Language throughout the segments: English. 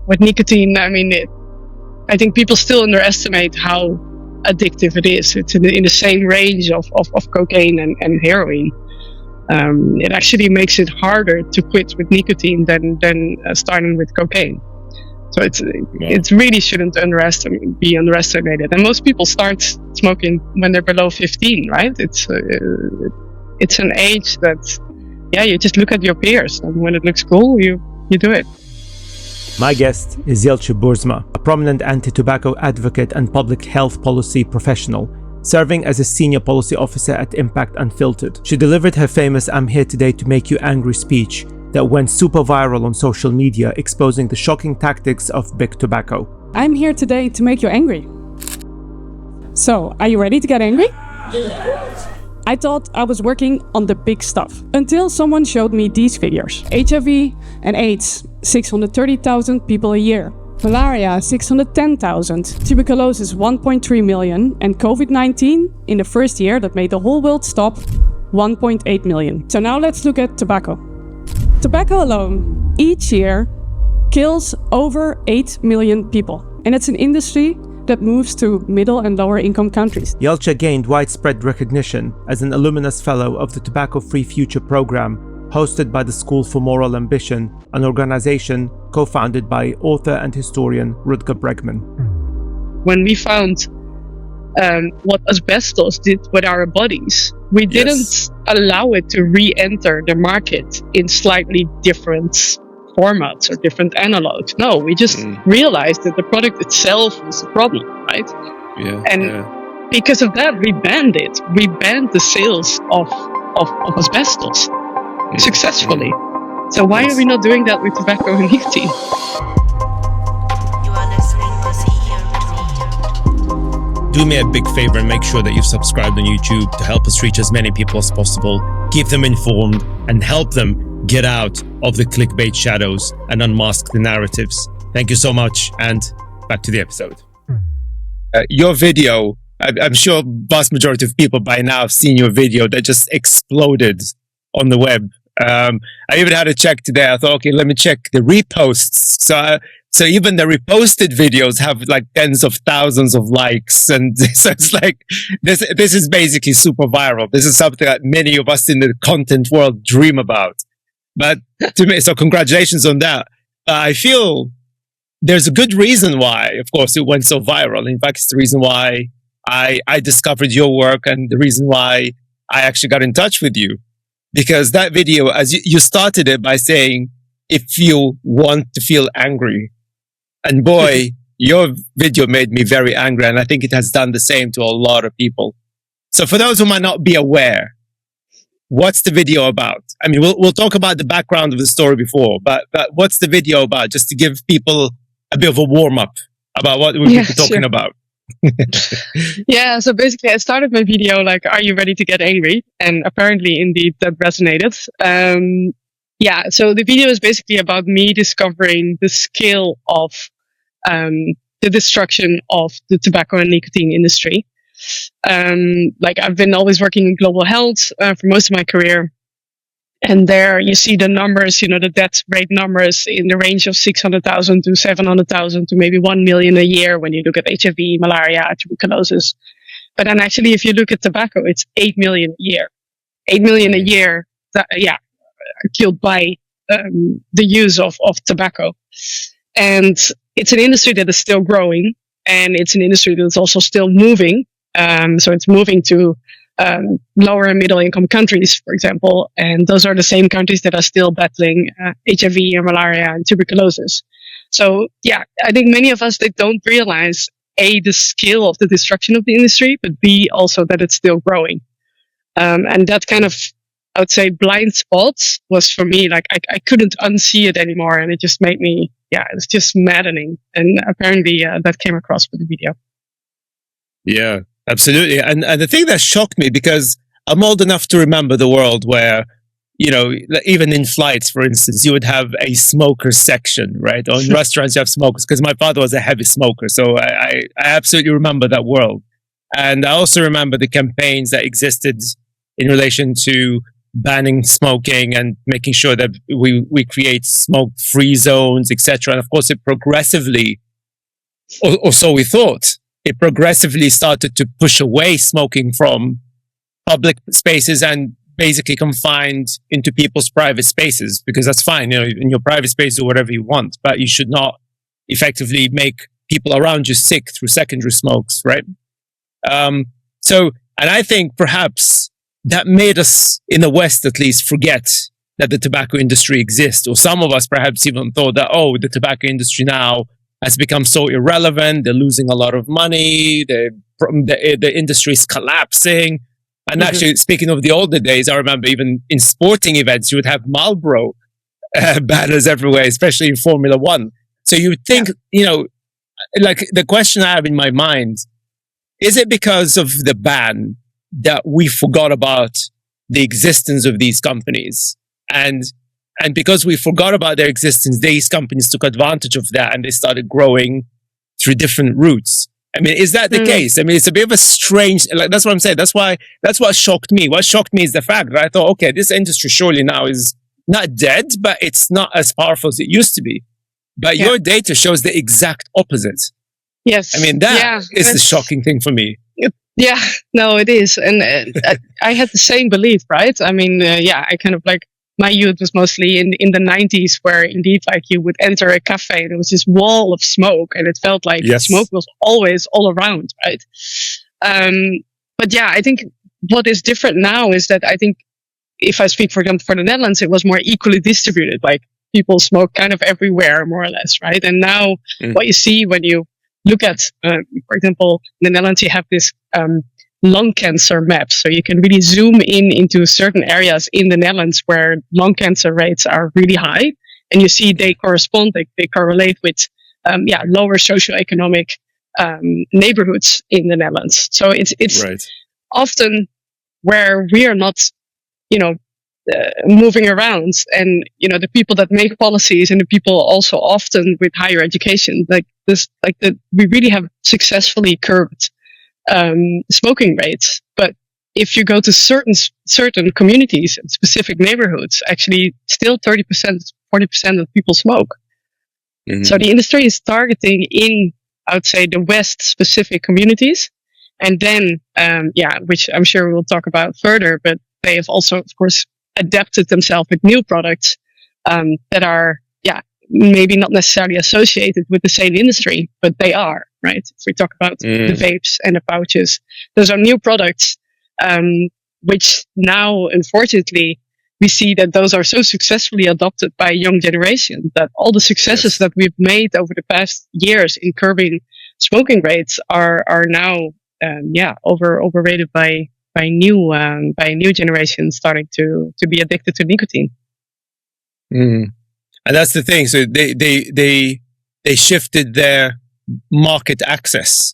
with nicotine, I mean, I think people still underestimate how addictive it is. It's in the same range of cocaine and heroin. It actually makes it harder to quit with nicotine than starting with cocaine. So it really shouldn't be underestimated. And most people start smoking when they're below 15, right? It's an age that, you just look at your peers, and when it looks cool, you do it. My guest is Jeltsje Boersma, a prominent anti-tobacco advocate and public health policy professional, serving as a senior policy officer at Impact Unfiltered. She delivered her famous "I'm here today to make you angry" speech that went super viral on social media, exposing the shocking tactics of big tobacco. I'm here today to make you angry. So, are you ready to get angry? I thought I was working on the big stuff, until someone showed me these figures. HIV and AIDS, 630,000 people a year. Malaria, 610,000. Tuberculosis, 1.3 million. And COVID-19, in the first year that made the whole world stop, 1.8 million. So now let's look at tobacco. Tobacco alone, each year, kills over 8 million people. And it's an industry that moves to middle and lower income countries. Jeltsje gained widespread recognition as an alumnus fellow of the Tobacco Free Future program, hosted by the School for Moral Ambition, an organization co-founded by author and historian Rutger Bregman. When we found what asbestos did with our bodies, we didn't allow it to re-enter the market in slightly different formats or different analogs. No, we just realized that the product itself was the problem, right? Because of that, we banned it. We banned the sales of asbestos successfully. So why are we not doing that with tobacco and nicotine? You are listening to CEO. Do me a big favor and make sure that you've subscribed on YouTube to help us reach as many people as possible, keep them informed, and help them get out of the clickbait shadows and unmask the narratives. Thank you so much, and back to the episode. Your video, I'm sure vast majority of people by now have seen your video that just exploded on the web. I even had to check today. I thought, okay, let me check the reposts. So even the reposted videos have like tens of thousands of likes. And so it's like, this is basically super viral. This is something that many of us in the content world dream about. But to me, so congratulations on that. I feel there's a good reason why, of course, it went so viral. In fact, it's the reason why I discovered your work and the reason why I actually got in touch with you. Because that video, as you started it by saying, if you want to feel angry. And boy, your video made me very angry. And I think it has done the same to a lot of people. So for those who might not be aware, what's the video about? I mean, we'll talk about the background of the story before, but what's the video about? Just to give people a bit of a warm up about what we're talking about. So basically I started my video like, are you ready to get angry? And apparently indeed that resonated. So the video is basically about me discovering the scale of the destruction of the tobacco and nicotine industry. I've been always working in global health for most of my career. And there you see the numbers, the death rate numbers in the range of 600,000 to 700,000 to maybe 1 million a year when you look at HIV, malaria, tuberculosis. But then actually, if you look at tobacco, it's 8 million a year. 8 million a year, killed by the use of tobacco. And it's an industry that is still growing, and it's an industry that's also still moving. So it's moving to lower and middle income countries, for example, and those are the same countries that are still battling HIV and malaria and tuberculosis. So I think many of us, they don't realize A, the scale of the destruction of the industry, but B, also that it's still growing. And that kind of, I would say, blind spot was for me, like I couldn't unsee it anymore, and it just made me, it's just maddening. And apparently that came across with the video. Yeah. Absolutely. And the thing that shocked me, because I'm old enough to remember the world where, even in flights, for instance, you would have a smoker section, right? Or in restaurants, you have smokers, because my father was a heavy smoker. So I absolutely remember that world. And I also remember the campaigns that existed in relation to banning smoking and making sure that we create smoke-free zones, etc. And of course, it progressively, or so we thought, it progressively started to push away smoking from public spaces and basically confined into people's private spaces, because that's fine, in your private space, do whatever you want, but you should not effectively make people around you sick through secondary smokes, right? And I think perhaps that made us, in the West at least, forget that the tobacco industry exists. Or some of us perhaps even thought that, the tobacco industry now has become so irrelevant. They're losing a lot of money. The industry is collapsing. And actually, speaking of the older days, I remember even in sporting events, you would have Marlboro banners everywhere, especially in Formula One. So you would think, like the question I have in my mind, is it because of the ban that we forgot about the existence of these companies? And because we forgot about their existence, these companies took advantage of that and they started growing through different routes. I mean, is that the case? I mean, it's a bit of a strange, that's what I'm saying. That's what shocked me. What shocked me is the fact that I thought, okay, this industry surely now is not dead, but it's not as powerful as it used to be. But your data shows the exact opposite. Yes. I mean, that is the shocking thing for me. Yeah, no, it is. And I had the same belief, right? I mean, I kind of like, my youth was mostly in the 90s, where indeed, like, you would enter a cafe and there was this wall of smoke and it felt like smoke was always all around, right? But yeah, I think what is different now is that I think, if I speak, for example, for the Netherlands, it was more equally distributed. Like, people smoke kind of everywhere, more or less, right? And now what you see when you look at, for example, in the Netherlands, you have this lung cancer map. So you can really zoom into certain areas in the Netherlands where lung cancer rates are really high. And you see they correlate with, lower socioeconomic neighborhoods in the Netherlands. So it's right. Often where we are not, moving around, and the people that make policies and the people also often with higher education, we really have successfully curbed smoking rates. But if you go to certain communities and specific neighborhoods, actually still 30%, 40% of people smoke. So the industry is targeting in, I would say, the West specific communities, and then which I'm sure we'll talk about further, but they have also, of course, adapted themselves with new products that are maybe not necessarily associated with the same industry, but they are, right? If we talk about the vapes and the pouches, those are new products, which now, unfortunately, we see that those are so successfully adopted by a young generation that all the successes that we've made over the past years in curbing smoking rates are now overrated by new generations starting to be addicted to nicotine. And that's the thing. So they shifted their market access.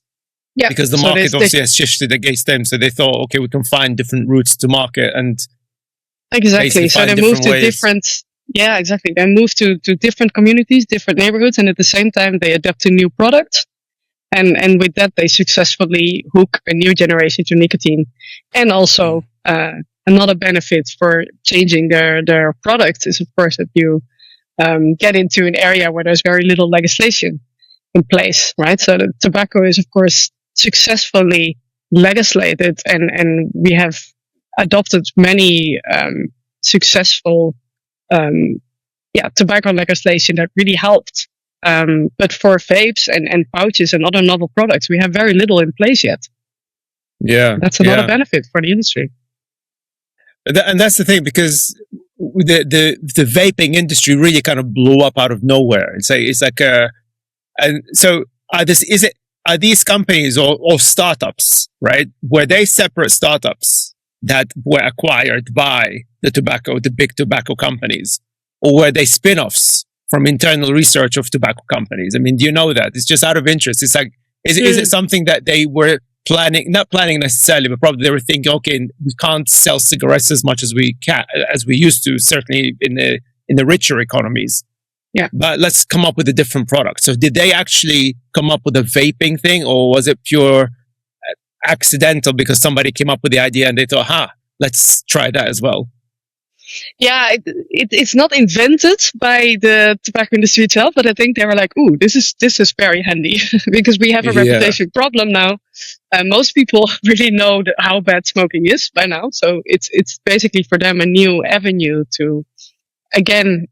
Yeah. Because the market obviously has shifted against them. So they thought, okay, we can find different routes to market and exactly. So they moved to different. Yeah, exactly. They moved to different communities, different neighborhoods, and at the same time they adapt to new products. And with that, they successfully hook a new generation to nicotine. And also, another benefit for changing their product is, of course, that you get into an area where there's very little legislation in place, right? So the tobacco is, of course, successfully legislated, and we have adopted many successful tobacco legislation that really helped. But for vapes and pouches and other novel products, we have very little in place yet. Yeah. That's another benefit for the industry. And that's the thing, because the vaping industry really kind of blew up out of nowhere. And so are these companies or startups, right? Were they separate startups that were acquired by the big tobacco companies, or were they spin-offs from internal research of tobacco companies? I mean, do you know that? It's just out of interest. It's like, is it something that they were not planning necessarily, but probably they were thinking, okay, we can't sell cigarettes as much as we used to, certainly in the richer economies. Yeah. But let's come up with a different product. So did they actually come up with a vaping thing, or was it pure accidental because somebody came up with the idea and they thought, let's try that as well? Yeah, it's not invented by the tobacco industry itself, but I think they were like, "Ooh, this is very handy because we have a Yeah. reputation problem now." Most people really know how bad smoking is by now, so it's basically for them a new avenue to again,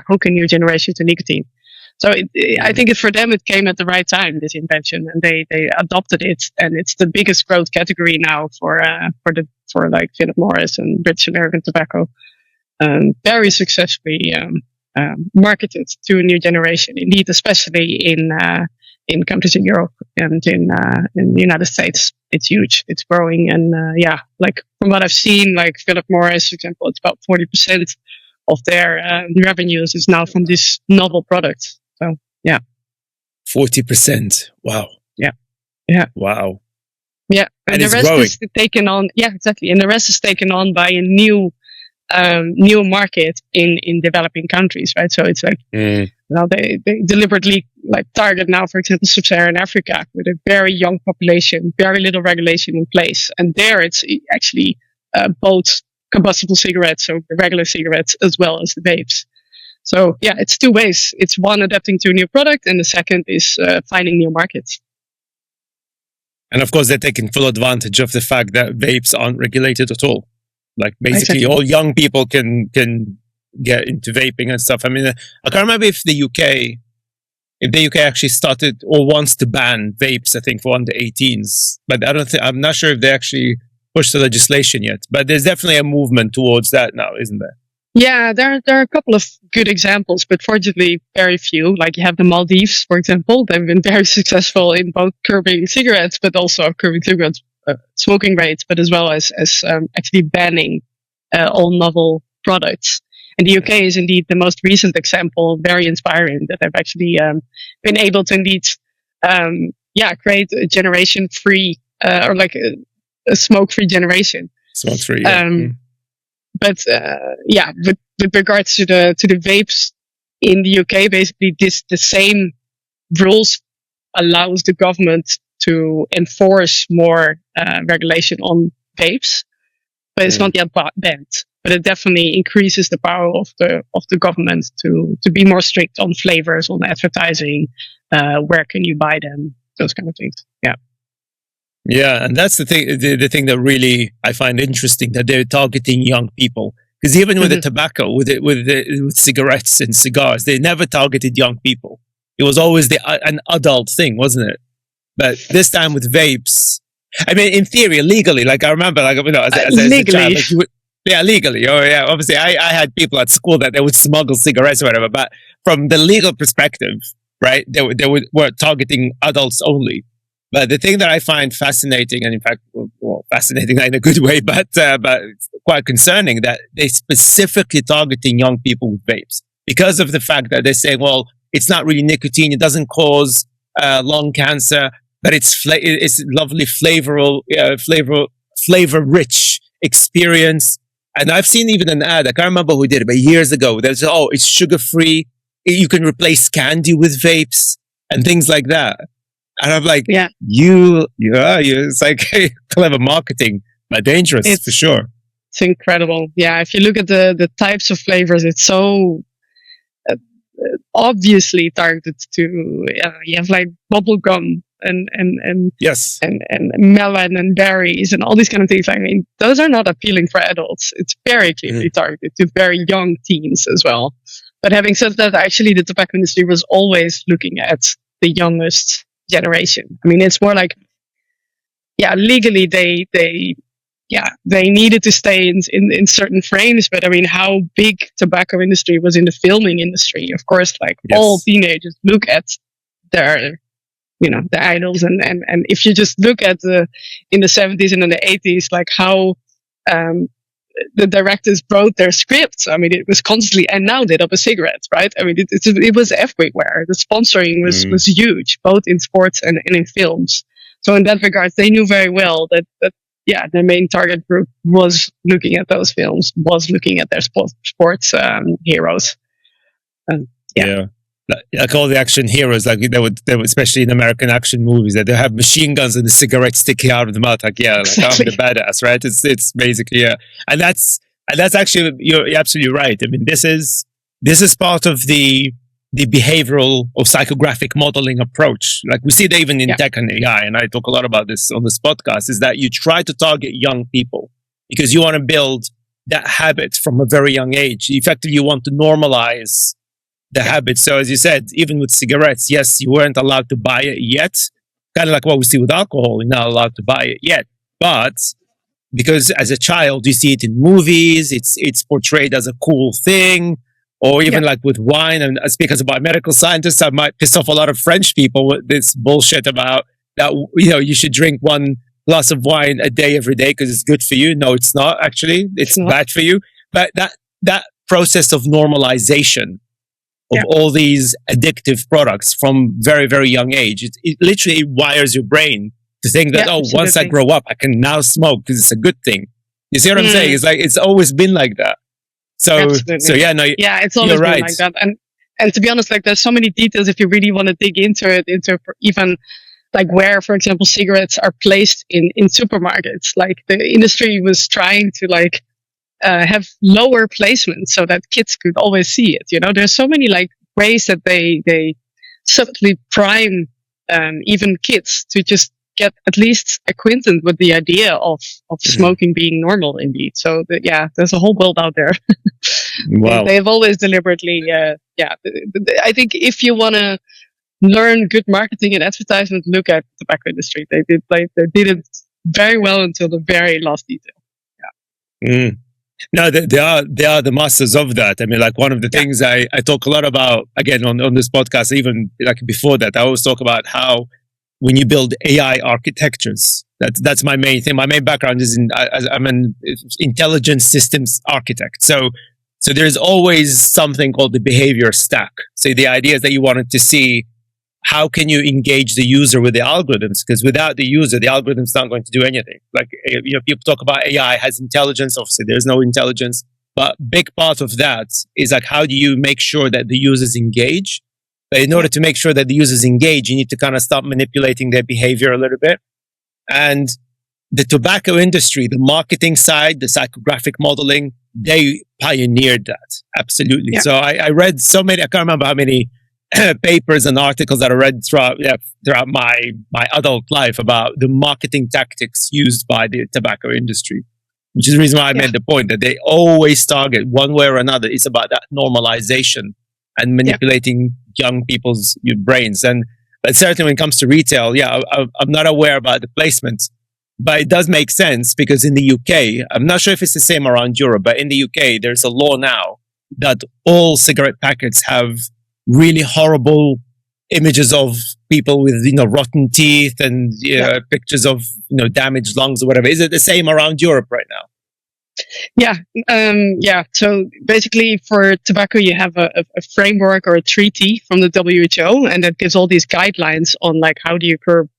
hook a new generation to nicotine. So I think for them it came at the right time, this invention, and they adopted it, and it's the biggest growth category now for like Philip Morris and British American Tobacco. Very successfully marketed to a new generation, indeed, especially in countries in Europe and in the United States. It's huge. It's growing, and like from what I've seen, like Philip Morris, for example, it's about 40% of their revenues is now from this novel product. So yeah, 40%. Wow. Yeah. Wow. Yeah, and the rest growing. is taken on. Yeah, exactly, and the rest is taken on by a new market in developing countries, right? So it's like now they deliberately like target now, for example, Sub-Saharan Africa with a very young population, very little regulation in place, and there it's actually both combustible cigarettes, so the regular cigarettes, as well as the vapes. So yeah, it's two ways. It's one, adapting to a new product, and the second is finding new markets. And of course, they're taking full advantage of the fact that vapes aren't regulated at all. Like basically, all young people can get into vaping and stuff. I mean, I can't remember if the UK actually started or wants to ban vapes. I think for under 18s, but I'm not sure if they actually pushed the legislation yet. But there's definitely a movement towards that now, isn't there? Yeah, there are a couple of good examples, but fortunately very few. Like you have the Maldives, for example. They've been very successful in both curbing cigarettes, but also curbing cigarettes smoking rates, but as well as actually banning all novel products. And the UK is indeed the most recent example, very inspiring, that they've actually been able to indeed create a generation-free or like a smoke-free generation. Smoke-free, yeah. But with regards to the vapes in the UK, basically the same rules allows the government to enforce more regulation on vapes, but it's not yet banned. But it definitely increases the power of the government to be more strict on flavors, on advertising, where can you buy them, those kind of things. Yeah. Yeah, and that's the thing. The thing that really I find interesting, that they're targeting young people. Because even with the tobacco, with cigarettes and cigars, they never targeted young people. It was always an adult thing, wasn't it? But this time with vapes, I mean, in theory, legally, like I remember, like as a child, like legally. Oh yeah, obviously, I had people at school that they would smuggle cigarettes or whatever. But from the legal perspective, right, they were targeting adults only. But the thing that I find fascinating, and in fact, well, fascinating in a good way, but quite concerning, that they specifically targeting young people with vapes because of the fact that they're saying, well, it's not really nicotine, it doesn't cause lung cancer, but it's lovely flavor rich experience. And I've seen even an ad, I can't remember who did it, but years ago, there's it's sugar free, you can replace candy with vapes and things like that. And I'm like, it's like clever marketing, but dangerous for sure. It's incredible. Yeah, if you look at the types of flavors, it's so obviously targeted to. You have like bubble gum and yes, and melon and berries and all these kind of things. I mean, those are not appealing for adults. It's very clearly targeted to very young teens as well. But having said that, actually, the tobacco industry was always looking at the youngest generation. I mean, it's more like, legally they needed to stay in certain frames, but I mean, how big tobacco industry was in the filming industry, of course, like all teenagers look at their, the idols, and if you just look at in the 70s and in the 80s, like how the directors wrote their scripts. I mean, it was constantly, and now lit up a cigarette, right? I mean, it was everywhere. The sponsoring was huge, both in sports and in films. So in that regard, they knew very well that their main target group was looking at those films, was looking at their sports heroes. Like all the action heroes, like they would especially in American action movies, that they have machine guns and the cigarettes sticking out of the mouth. Like, exactly. I'm the badass, right? It's basically, and that's And that's actually, you're absolutely right. I mean, this is part of the behavioral or psychographic modeling approach. Like we see it even in tech and AI, and I talk a lot about this on this podcast, is that you try to target young people because you want to build that habit from a very young age. Effectively, you want to normalize the habit. So as you said, even with cigarettes, yes, you weren't allowed to buy it yet. Kind of like what we see with alcohol, you're not allowed to buy it yet. But because as a child, you see it in movies, it's portrayed as a cool thing. Or even like with wine, and I speak as a biomedical scientist, I might piss off a lot of French people with this bullshit about that, you should drink one glass of wine a day every day because it's good for you. No, it's not actually. It's bad for you. But that process of normalization of all these addictive products from very, very young age, it literally wires your brain to think that, once I grow up, I can now smoke because it's a good thing. You see what I'm saying? It's like, it's always been like that. So it's always been like that. And to be honest, like there's so many details if you really want to dig into it, into even like where, for example, cigarettes are placed in supermarkets. Like the industry was trying to like have lower placement so that kids could always see it. There's so many like ways that they subtly prime even kids to just get at least acquainted with the idea of smoking being normal indeed. So there's a whole world out there. Wow. They've always deliberately, I think if you want to learn good marketing and advertisement, look at the tobacco industry. They did it very well until the very last detail. No, they are the masters of that. I mean, like one of the things I talk a lot about, again, on this podcast, even like before that, I always talk about how when you build AI architectures, that's my main thing. My main background is I'm an intelligence systems architect. So there's always something called the behavior stack. So the idea is that you wanted to see how can you engage the user with the algorithms? Because without the user, the algorithm's not going to do anything. Like, people talk about AI has intelligence. Obviously, there's no intelligence. But big part of that is like, how do you make sure that the users engage? But in order to make sure that the users engage, you need to kind of start manipulating their behavior a little bit. And the tobacco industry, the marketing side, the psychographic modeling, they pioneered that. Absolutely. Yeah. So I read so many, I can't remember how many papers and articles that I read throughout my adult life about the marketing tactics used by the tobacco industry, which is the reason why I made the point that they always target one way or another. It's about that normalization and manipulating young people's brains. But certainly when it comes to retail, I'm not aware about the placement, but it does make sense because in the UK, I'm not sure if it's the same around Europe, but in the UK, there's a law now that all cigarette packets have really horrible images of people with, rotten teeth and pictures of, damaged lungs or whatever. Is it the same around Europe right now? So basically for tobacco, you have a framework or a treaty from the WHO, and that gives all these guidelines on like how do you curb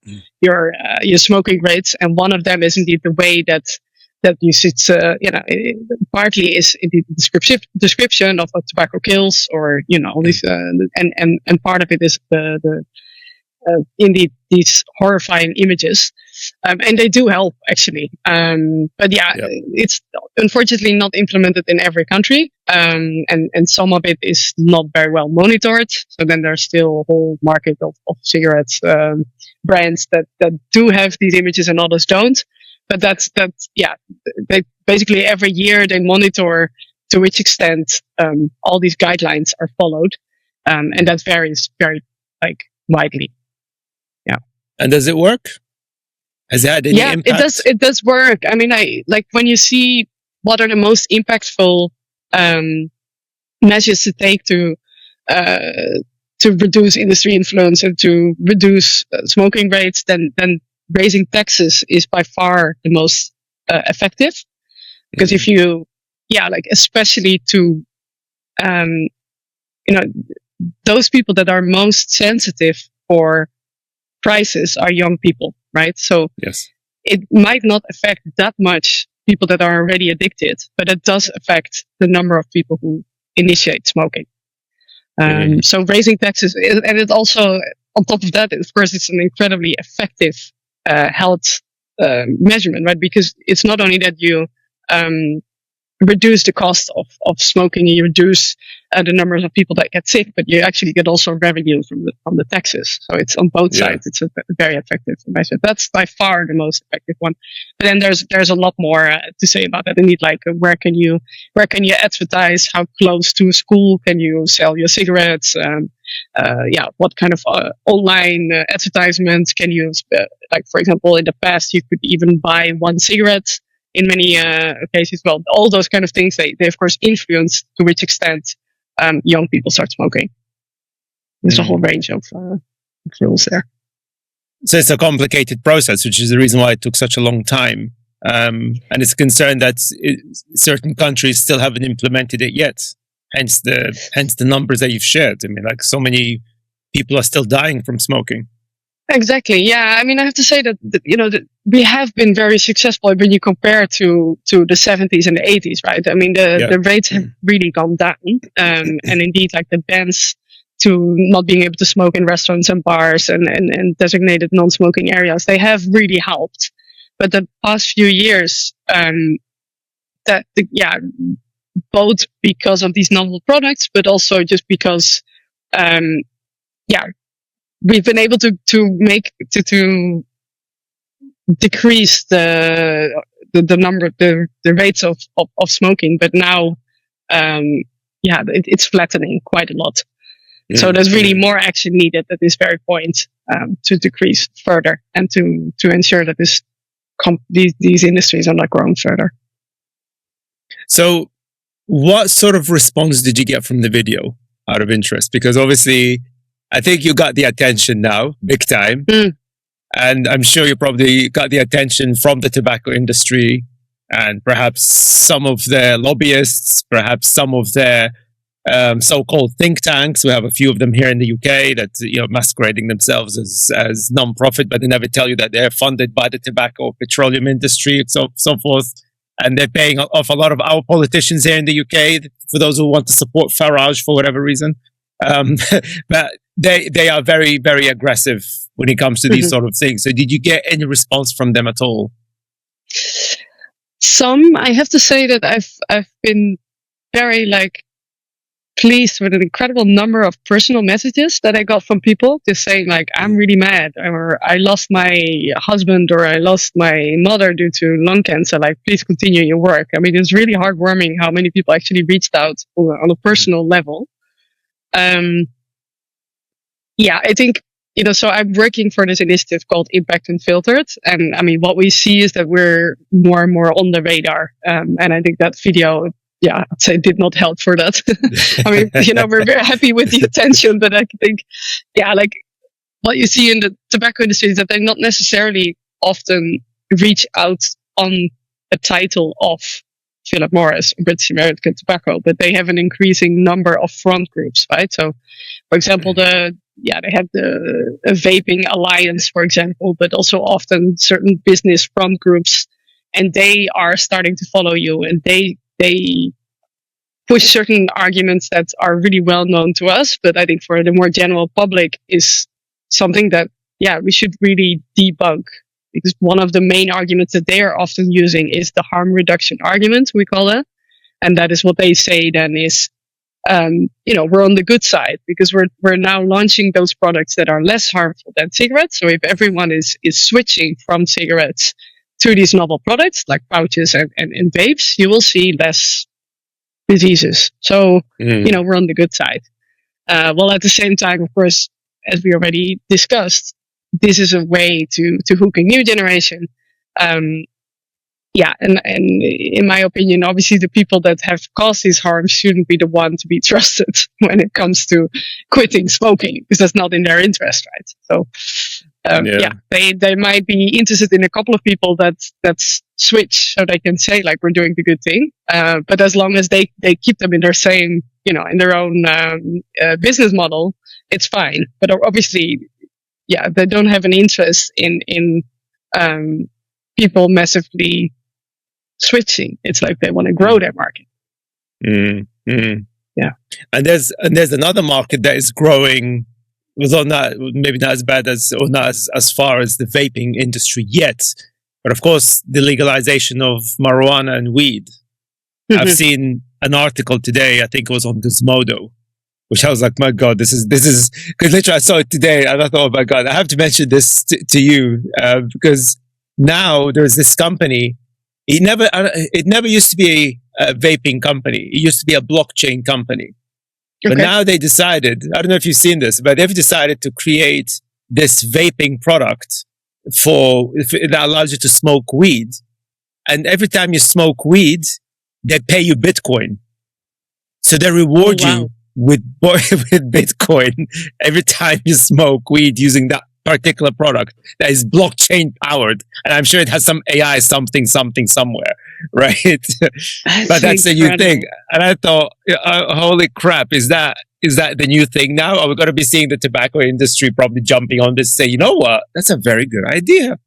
your smoking rates. And one of them is indeed the way that you should, partly is indeed the description of what tobacco kills, or all these, and part of it is the indeed these horrifying images, and they do help actually. It's unfortunately not implemented in every country, and some of it is not very well monitored. So then there's still a whole market of cigarettes brands that do have these images and others don't. But they basically every year they monitor to which extent all these guidelines are followed, and that varies very widely. And does it work? Has it had any impact? It does work. I mean, when you see what are the most impactful measures to take to reduce industry influence and to reduce smoking rates, then raising taxes is by far the most effective. Because if you, especially to, those people that are most sensitive for prices are young people, right? So it might not affect that much people that are already addicted, but it does affect the number of people who initiate smoking. So raising taxes, and it also, on top of that, of course, it's an incredibly effective health measurement, right? Because it's not only that you reduce the cost of smoking, and you reduce the numbers of people that get sick, but you actually get also revenue from the taxes. So it's on both sides. It's a very effective measure. That's by far the most effective one. But then there's a lot more to say about that. Indeed, like where can you advertise? How close to a school can you sell your cigarettes? What kind of online advertisements can you like, for example, in the past you could even buy one cigarette in many cases. Well, all those kind of things, they of course influence to which extent young people start smoking. There's a whole range of rules there. So it's a complicated process, which is the reason why it took such a long time. And it's a concern that certain countries still haven't implemented it yet. Hence the numbers that you've shared. I mean, like, so many people are still dying from smoking. Exactly. Yeah. I mean, I have to say that we have been very successful when you compare to the 70s and the 80s, right? I mean, the rates have really gone down. And indeed, like the bans to not being able to smoke in restaurants and bars and designated non-smoking areas, they have really helped. But the past few years, both because of these novel products, but also just because, we've been able to decrease the number, the rates of smoking. But now, it's flattening quite a lot. So there's really more action needed at this very point to decrease further and to ensure that these industries are not growing further. So what sort of response did you get from the video, out of interest? Because obviously, I think you got the attention now, big time. And I'm sure you probably got the attention from the tobacco industry and perhaps some of their lobbyists, perhaps some of their so-called think tanks. We have a few of them here in the UK that, masquerading themselves as non-profit, but they never tell you that they're funded by the tobacco petroleum industry and so forth. And they're paying off a lot of our politicians here in the UK for those who want to support Farage for whatever reason. But they are very, very aggressive when it comes to these sort of things. So did you get any response from them at all? Some. I have to say that I've been very pleased with an incredible number of personal messages that I got from people just saying I'm really mad, or I lost my husband, or I lost my mother due to lung cancer. Please continue your work. I mean, it's really heartwarming how many people actually reached out on a personal level. I think, so I'm working for this initiative called Impact Unfiltered. And I mean, what we see is that we're more and more on the radar. And I think that video, I'd say did not help for that. I mean, we're very happy with the attention, but I think, what you see in the tobacco industry is that they not necessarily often reach out on a title of Philip Morris, British American Tobacco, but they have an increasing number of front groups, right? So, for example, they have the Vaping Alliance, for example, but also often certain business front groups, and they are starting to follow you, and they push certain arguments that are really well known to us, but I think for the more general public is something that, we should really debunk. Because one of the main arguments that they are often using is the harm reduction argument, we call it. And that is what they say then is, we're on the good side because we're now launching those products that are less harmful than cigarettes. So if everyone is switching from cigarettes to these novel products like pouches and vapes, you will see less diseases. So, we're on the good side. Well, at the same time, of course, as we already discussed, this is a way to hook a new generation. And in my opinion, obviously the people that have caused these harms shouldn't be the one to be trusted when it comes to quitting smoking, because that's not in their interest, right? So, they might be interested in a couple of people that switch so they can say we're doing the good thing. But as long as they keep them in their same, in their own business model, it's fine. But obviously, they don't have an interest in people massively switching. It's they want to grow their market. Yeah. And there's another market that is growing, although maybe not as bad as, or not as far as the vaping industry yet. But of course, the legalization of marijuana and weed. I've seen an article today, I think it was on Gizmodo, which I was like, my God, this is, because literally I saw it today and I thought, oh my God, I have to mention this to you, because now there's this company. It never used to be a vaping company. It used to be a blockchain company. But now they decided, I don't know if you've seen this, but they've decided to create this vaping product that allows you to smoke weed. And every time you smoke weed, they pay you Bitcoin. So they reward you with Bitcoin every time you smoke weed using that particular product that is blockchain powered. And I'm sure it has some AI something somewhere, right? But that's the new thing. And I thought, holy crap, is that the new thing now? Are we going to be seeing the tobacco industry probably jumping on this, say, you know what? That's a very good idea.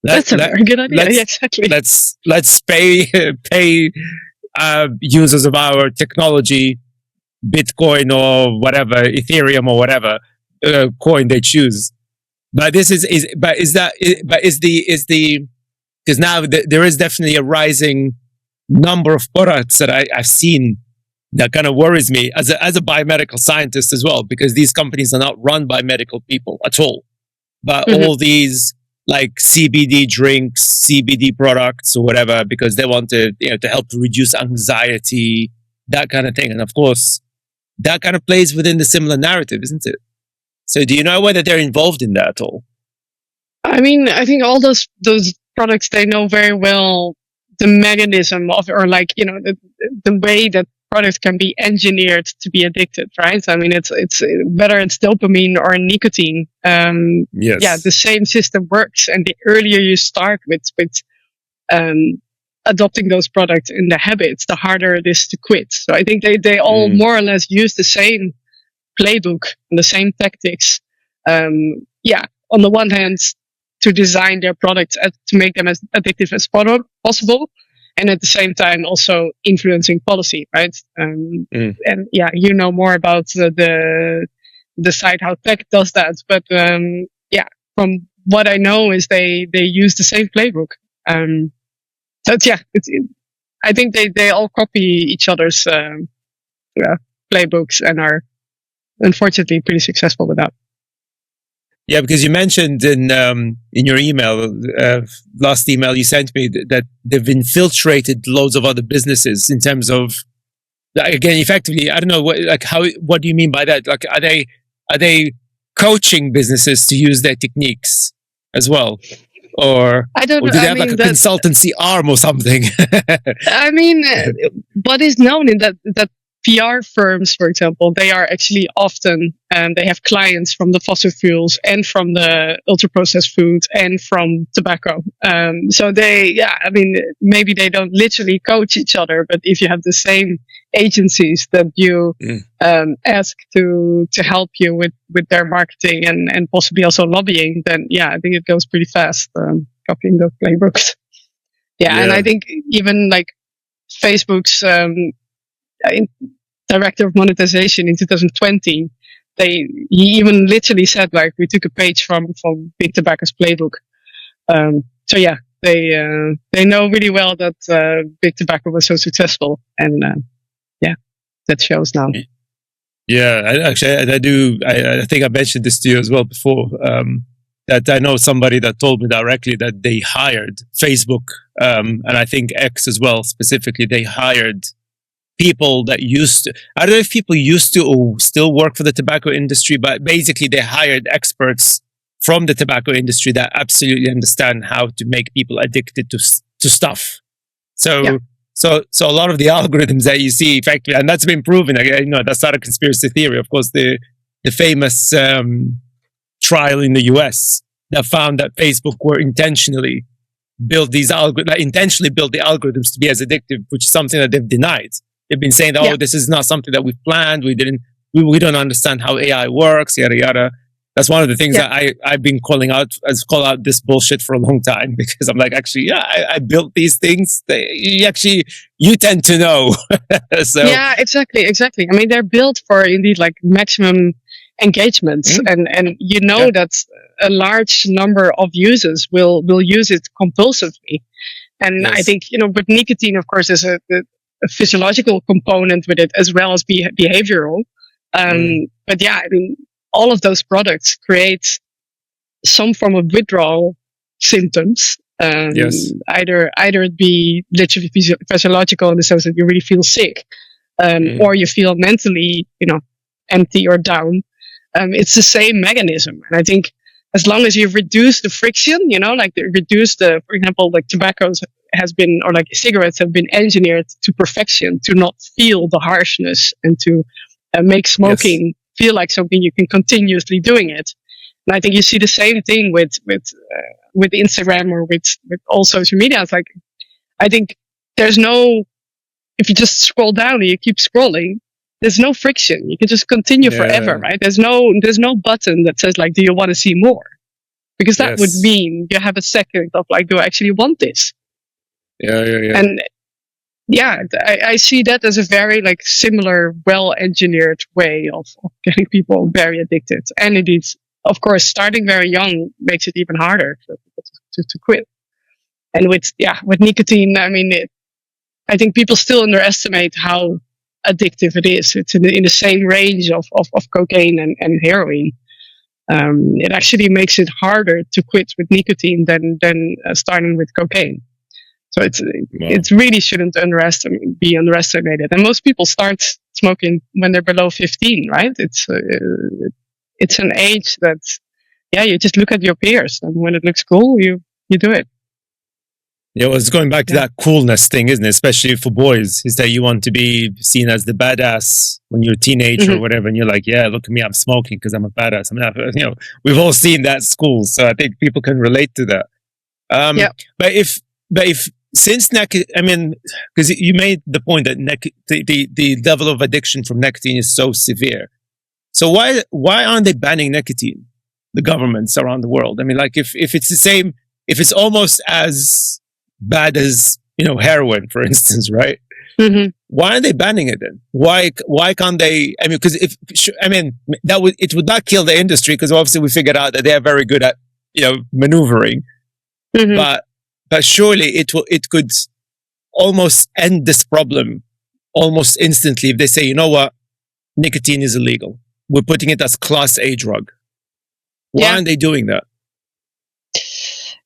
That's a very good idea. Yeah, exactly. Let's pay users of our technology, Bitcoin or whatever, Ethereum or whatever coin they choose. But this because now there is definitely a rising number of products that I've seen that kind of worries me as a biomedical scientist as well, because these companies are not run by medical people at all, but all these like CBD drinks, CBD products or whatever, because they want to help to reduce anxiety, that kind of thing. And of course, that kind of plays within the similar narrative, isn't it? So do you know whether they're involved in that at all? I mean, I think all those products, they know very well the mechanism of, or like, the way that product can be engineered to be addictive, right? I mean, it's whether it's dopamine or nicotine. Yes. Yeah, the same system works. And the earlier you start with adopting those products in the habits, the harder it is to quit. So I think they all more or less use the same playbook and the same tactics. On the one hand, to design their products to make them as addictive as possible, and at the same time also influencing policy, right? And you know more about the side how tech does that, but from what I know is they use the same playbook. I think they all copy each other's playbooks and are unfortunately pretty successful with that. Yeah, because you mentioned in your email, last email you sent me, that they've infiltrated loads of other businesses in terms of, again, effectively, I don't know, what do you mean by that? Like, are they coaching businesses to use their techniques as well? Or, I don't know. Or do they have like a consultancy arm or something? I mean, what is known in that PR firms, for example, they are actually often, they have clients from the fossil fuels and from the ultra-processed food and from tobacco. So maybe they don't literally coach each other, but if you have the same agencies that you ask to help you with their marketing and possibly also lobbying, then I think it goes pretty fast, copying those playbooks. And I think even like Facebook's director of monetization in 2020, he even literally said, like, we took a page from Big Tobacco's playbook. They know really well that Big Tobacco was so successful, and that shows now. Yeah, I do. I think I mentioned this to you as well before. That I know somebody that told me directly that they hired Facebook, and I think X as well specifically. They hired people that I don't know if people used to or still work for the tobacco industry, but basically they hired experts from the tobacco industry that absolutely understand how to make people addicted to stuff. So a lot of the algorithms that you see, effectively, and that's been proven. That's not a conspiracy theory. Of course, the famous trial in the US that found that Facebook were intentionally built the algorithms to be as addictive, which is something that they've denied. They've been saying that, this is not something that we've planned. We don't understand how AI works, yada, yada. That's one of the things that I've been calling out this bullshit for a long time, because I'm like, actually, I built these things. You tend to know. So. Yeah, exactly. I mean, they're built for indeed like maximum engagements, and that a large number of users will use it compulsively. And I think, with nicotine, of course, there's a a physiological component with it as well as behavioral. But yeah, I mean, all of those products create some form of withdrawal symptoms. Yes. Either it be literally physiological in the sense that you really feel sick, or you feel mentally, empty or down. It's the same mechanism. And I think as long as you reduce the friction, reduce for example, like tobaccos has been, or like cigarettes have been engineered to perfection to not feel the harshness and to make smoking feel like something you can continuously doing it. And I think you see the same thing with Instagram or with all social media. It's like, I think if you just scroll down and you keep scrolling, there's no friction. You can just continue forever, right? There's no button that says like, do you want to see more? Because that would mean you have a second of like, do I actually want this? Yeah. And yeah, I see that as a very like similar, well-engineered way of getting people very addicted. And indeed, of course, starting very young makes it even harder for people to quit. And with nicotine, I mean, I think people still underestimate how addictive it is. It's in the same range of cocaine and heroin. It actually makes it harder to quit with nicotine than starting with cocaine. So it really shouldn't be underestimated. And most people start smoking when they're below 15, right? It's an age that, you just look at your peers, and when it looks cool, you do it. Yeah, well, it's going back to that coolness thing, isn't it? Especially for boys, is that you want to be seen as the badass when you're a teenager or whatever, and you're like, yeah, look at me, I'm smoking because I'm a badass. I mean, we've all seen that at school, so I think people can relate to that. But if since because you made the point that the level of addiction from nicotine is so severe, so why aren't they banning nicotine? The governments around the world. I mean, like if it's the same, if it's almost as bad as heroin, for instance, right? Why aren't they banning it then? Why can't they? I mean, because it would not kill the industry, because obviously we figured out that they are very good at maneuvering, but surely it could almost end this problem almost instantly if they say, you know what, nicotine is illegal. We're putting it as Class A drug. Why aren't they doing that?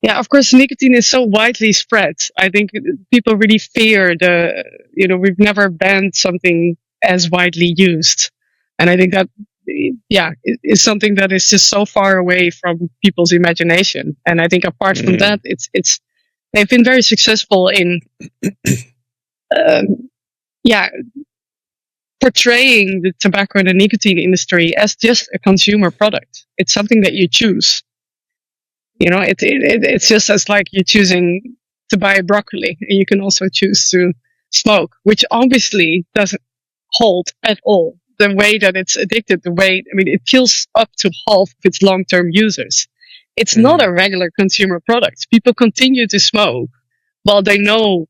Yeah, of course, nicotine is so widely spread. I think people really fear we've never banned something as widely used. And I think that, is something that is just so far away from people's imagination. And I think apart from that, they've been very successful in, portraying the tobacco and the nicotine industry as just a consumer product. It's something that you choose. It's just as like you choosing to buy broccoli, and you can also choose to smoke, which obviously doesn't hold at all the way that it's addicted. It kills up to half of its long-term users. It's not a regular consumer product. People continue to smoke while they know,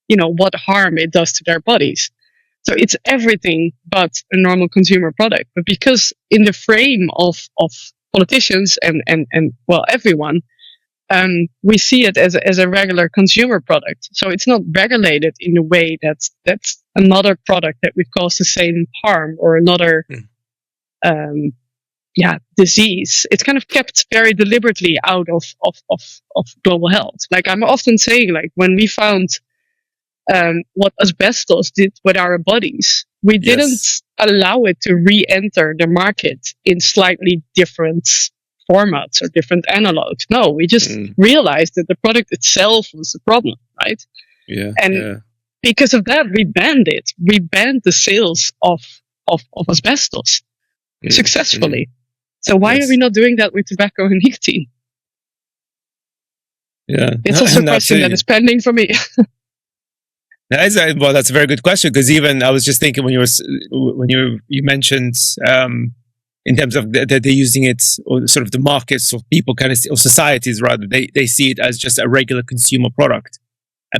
what harm it does to their bodies. So it's everything but a normal consumer product. But because in the frame of politicians and everyone, we see it as a regular consumer product. So it's not regulated in a way that's another product that would cause the same harm or another disease. It's kind of kept very deliberately out of global health. Like I'm often saying, like when we found what asbestos did with our bodies, we didn't allow it to re-enter the market in slightly different formats or different analogs. No, we just realized that the product itself was the problem, right? Because of that, we banned it. We banned the sales of asbestos successfully. So why are we not doing that with tobacco and nicotine? Yeah, it's also a question that is pending for me. That's a very good question, because even I was just thinking when you mentioned in terms of that they're using it, or sort of the markets of people or societies rather, they see it as just a regular consumer product.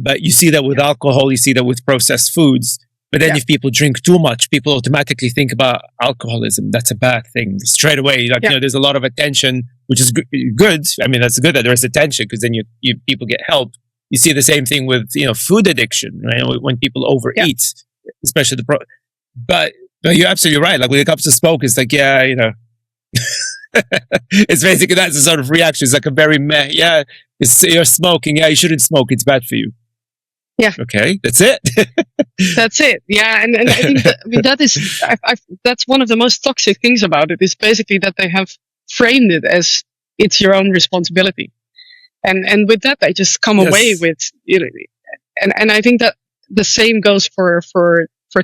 But you see that with alcohol, you see that with processed foods. But then if people drink too much, people automatically think about alcoholism. That's a bad thing straight away. There's a lot of attention, which is good. I mean, that's good that there's attention, because then people get help. you see the same thing with, food addiction, right? When people overeat, especially but you're absolutely right. Like when it comes to smoke, it's like, it's basically that's the sort of reaction. It's like a very you're smoking. Yeah, you shouldn't smoke. It's bad for you. Yeah. Okay, that's it. That's it. Yeah, and I think that's one of the most toxic things about it is basically that they have framed it as it's your own responsibility, and with that they just come away with and I think that the same goes for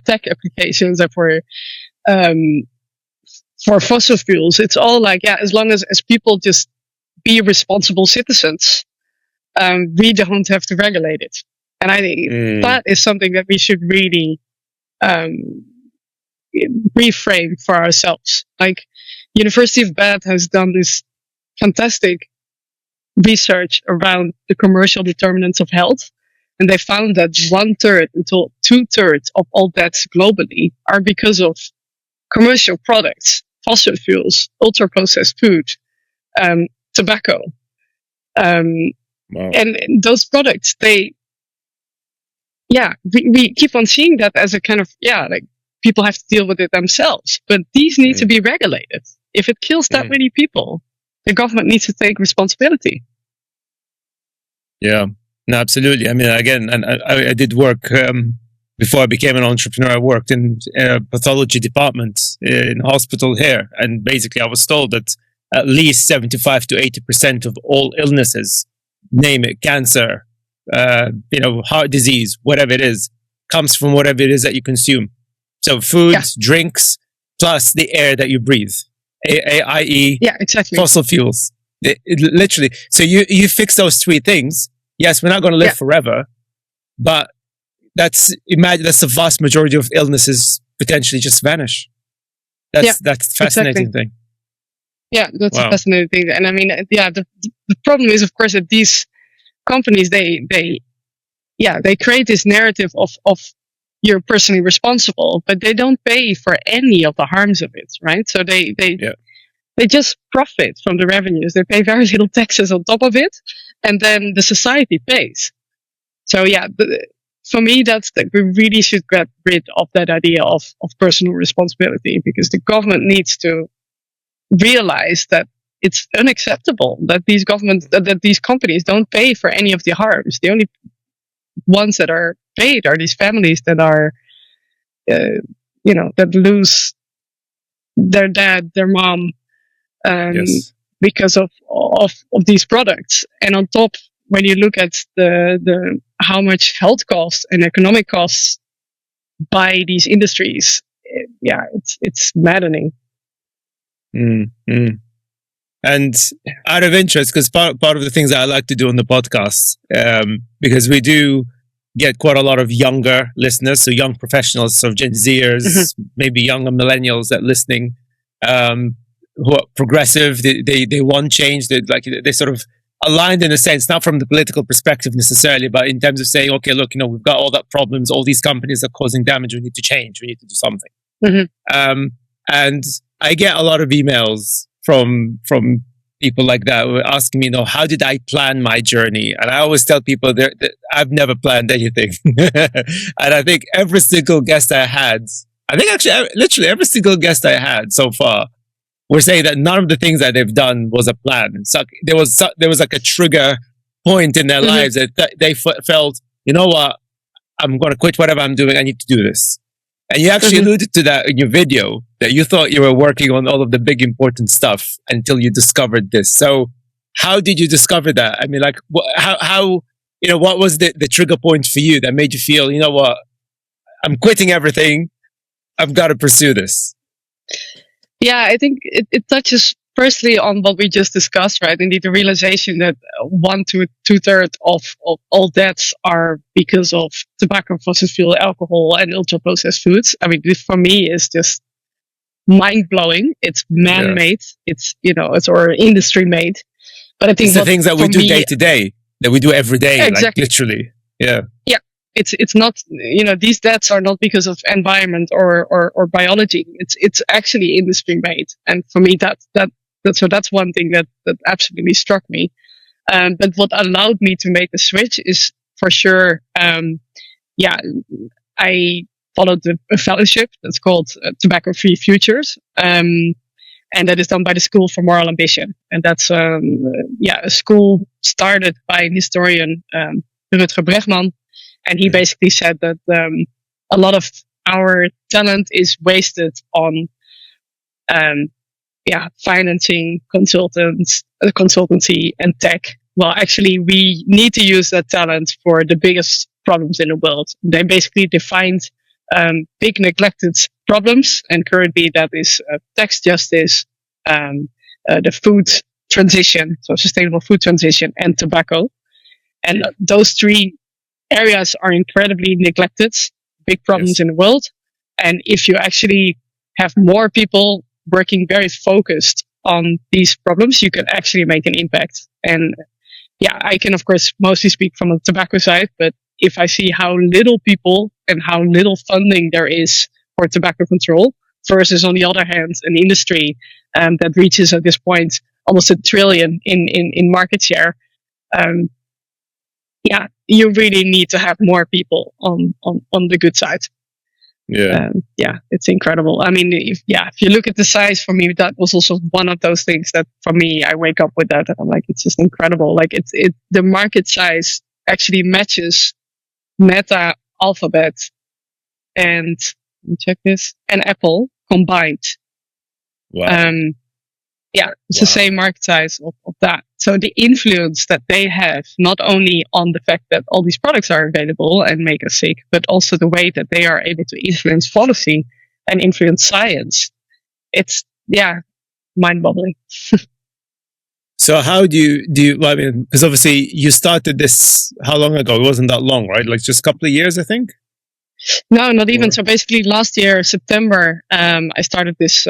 tech applications and for fossil fuels. It's all like as long as people just be responsible citizens, we don't have to regulate it. And I think that is something that we should really reframe for ourselves. Like University of Bath has done this fantastic research around the commercial determinants of health. And they found that 1/3 until 2/3 of all deaths globally are because of commercial products, fossil fuels, ultra-processed food, tobacco. And those products, we keep on seeing that as a kind of, like people have to deal with it themselves. But these need to be regulated. If it kills that many people, the government needs to take responsibility. Yeah, no, absolutely. I mean, again, and I did work before I became an entrepreneur. I worked in a pathology department in a hospital here. And basically I was told that at least 75 to 80% of all illnesses, name it, cancer, heart disease, whatever it is, comes from whatever it is that you consume. So food, drinks, plus the air that you breathe, i.e. exactly. fossil fuels. Literally. So you fix those three things. Yes, we're not going to live forever, but that's the vast majority of illnesses potentially just vanish. That's a fascinating thing. Yeah, that's a fascinating thing. And I mean, the problem is, of course, that these companies, they create this narrative of you're personally responsible, but they don't pay for any of the harms of it, right? So they just profit from the revenues. They pay very little taxes on top of it, and then the society pays. So for me, we really should get rid of that idea of personal responsibility, because the government needs to realize that it's unacceptable that these companies don't pay for any of the harms. The only ones that are paid are these families that are, that lose their dad, their mom, because of these products. And on top, when you look at the how much health costs and economic costs by these industries, it's maddening. And out of interest, because part of the things that I like to do on the podcast, because we do get quite a lot of younger listeners, so young professionals, so Gen Zers, maybe younger millennials that are listening, who are progressive, they want change, they sort of aligned in a sense, not from the political perspective necessarily, but in terms of saying, okay, look, we've got all that problems, all these companies are causing damage, we need to change, we need to do something. And I get a lot of emails from people like that who are asking me, how did I plan my journey? And I always tell people that I've never planned anything. And I think every single guest I had, literally every single guest I had so far, were saying that none of the things that they've done was a plan. So there was like a trigger point in their lives that they felt, you know what, I'm going to quit whatever I'm doing. I need to do this. And you actually alluded to that in your video, that you thought you were working on all of the big important stuff until you discovered this. So how did you discover that? I mean, like, how what was the trigger point for you that made you feel, you know what, I'm quitting everything, I've got to pursue this? Yeah, I think it touches firstly on what we just discussed, right? Indeed, the realization that 1 to 2/3 of all deaths are because of tobacco, fossil fuel, alcohol, and ultra-processed foods. I mean, this for me is just mind-blowing. It's man-made. It's or industry-made. But I think it's the things that we do day to day, that we do every day, exactly. Like literally. Yeah. Yeah. It's not, these deaths are not because of environment or biology. It's actually industry made. And for me, that's one thing that absolutely struck me. But what allowed me to make the switch is for sure, I followed a fellowship that's called Tobacco Free Futures. And that is done by the School for Moral Ambition. And that's, a school started by an historian, Rutger Bregman. And he basically said that a lot of our talent is wasted on financing consultancy and tech. Well, actually, we need to use that talent for the biggest problems in the world. They basically defined big neglected problems, and currently that is tax justice, the food transition, so sustainable food transition, and tobacco. And those three areas are incredibly neglected, big problems in the world. And if you actually have more people working very focused on these problems, you can actually make an impact. And I can of course mostly speak from the tobacco side, but if I see how little people and how little funding there is for tobacco control versus, on the other hand, an industry that reaches at this point almost $1 trillion in market share, you really need to have more people on the good side. It's incredible. I mean, if you look at the size, for me, that was also one of those things that for me, I wake up with that and I'm like, it's just incredible. Like the market size actually matches Meta, Alphabet, and let me check this, and Apple combined. Wow. It's the same market size of that. So the influence that they have, not only on the fact that all these products are available and make us sick, but also the way that they are able to influence policy and influence science. It's, mind-boggling. So how do you, well, I mean, because obviously you started this, how long ago? It wasn't that long, right? Like just a couple of years, I think? No, not even. So basically last year, September, I started this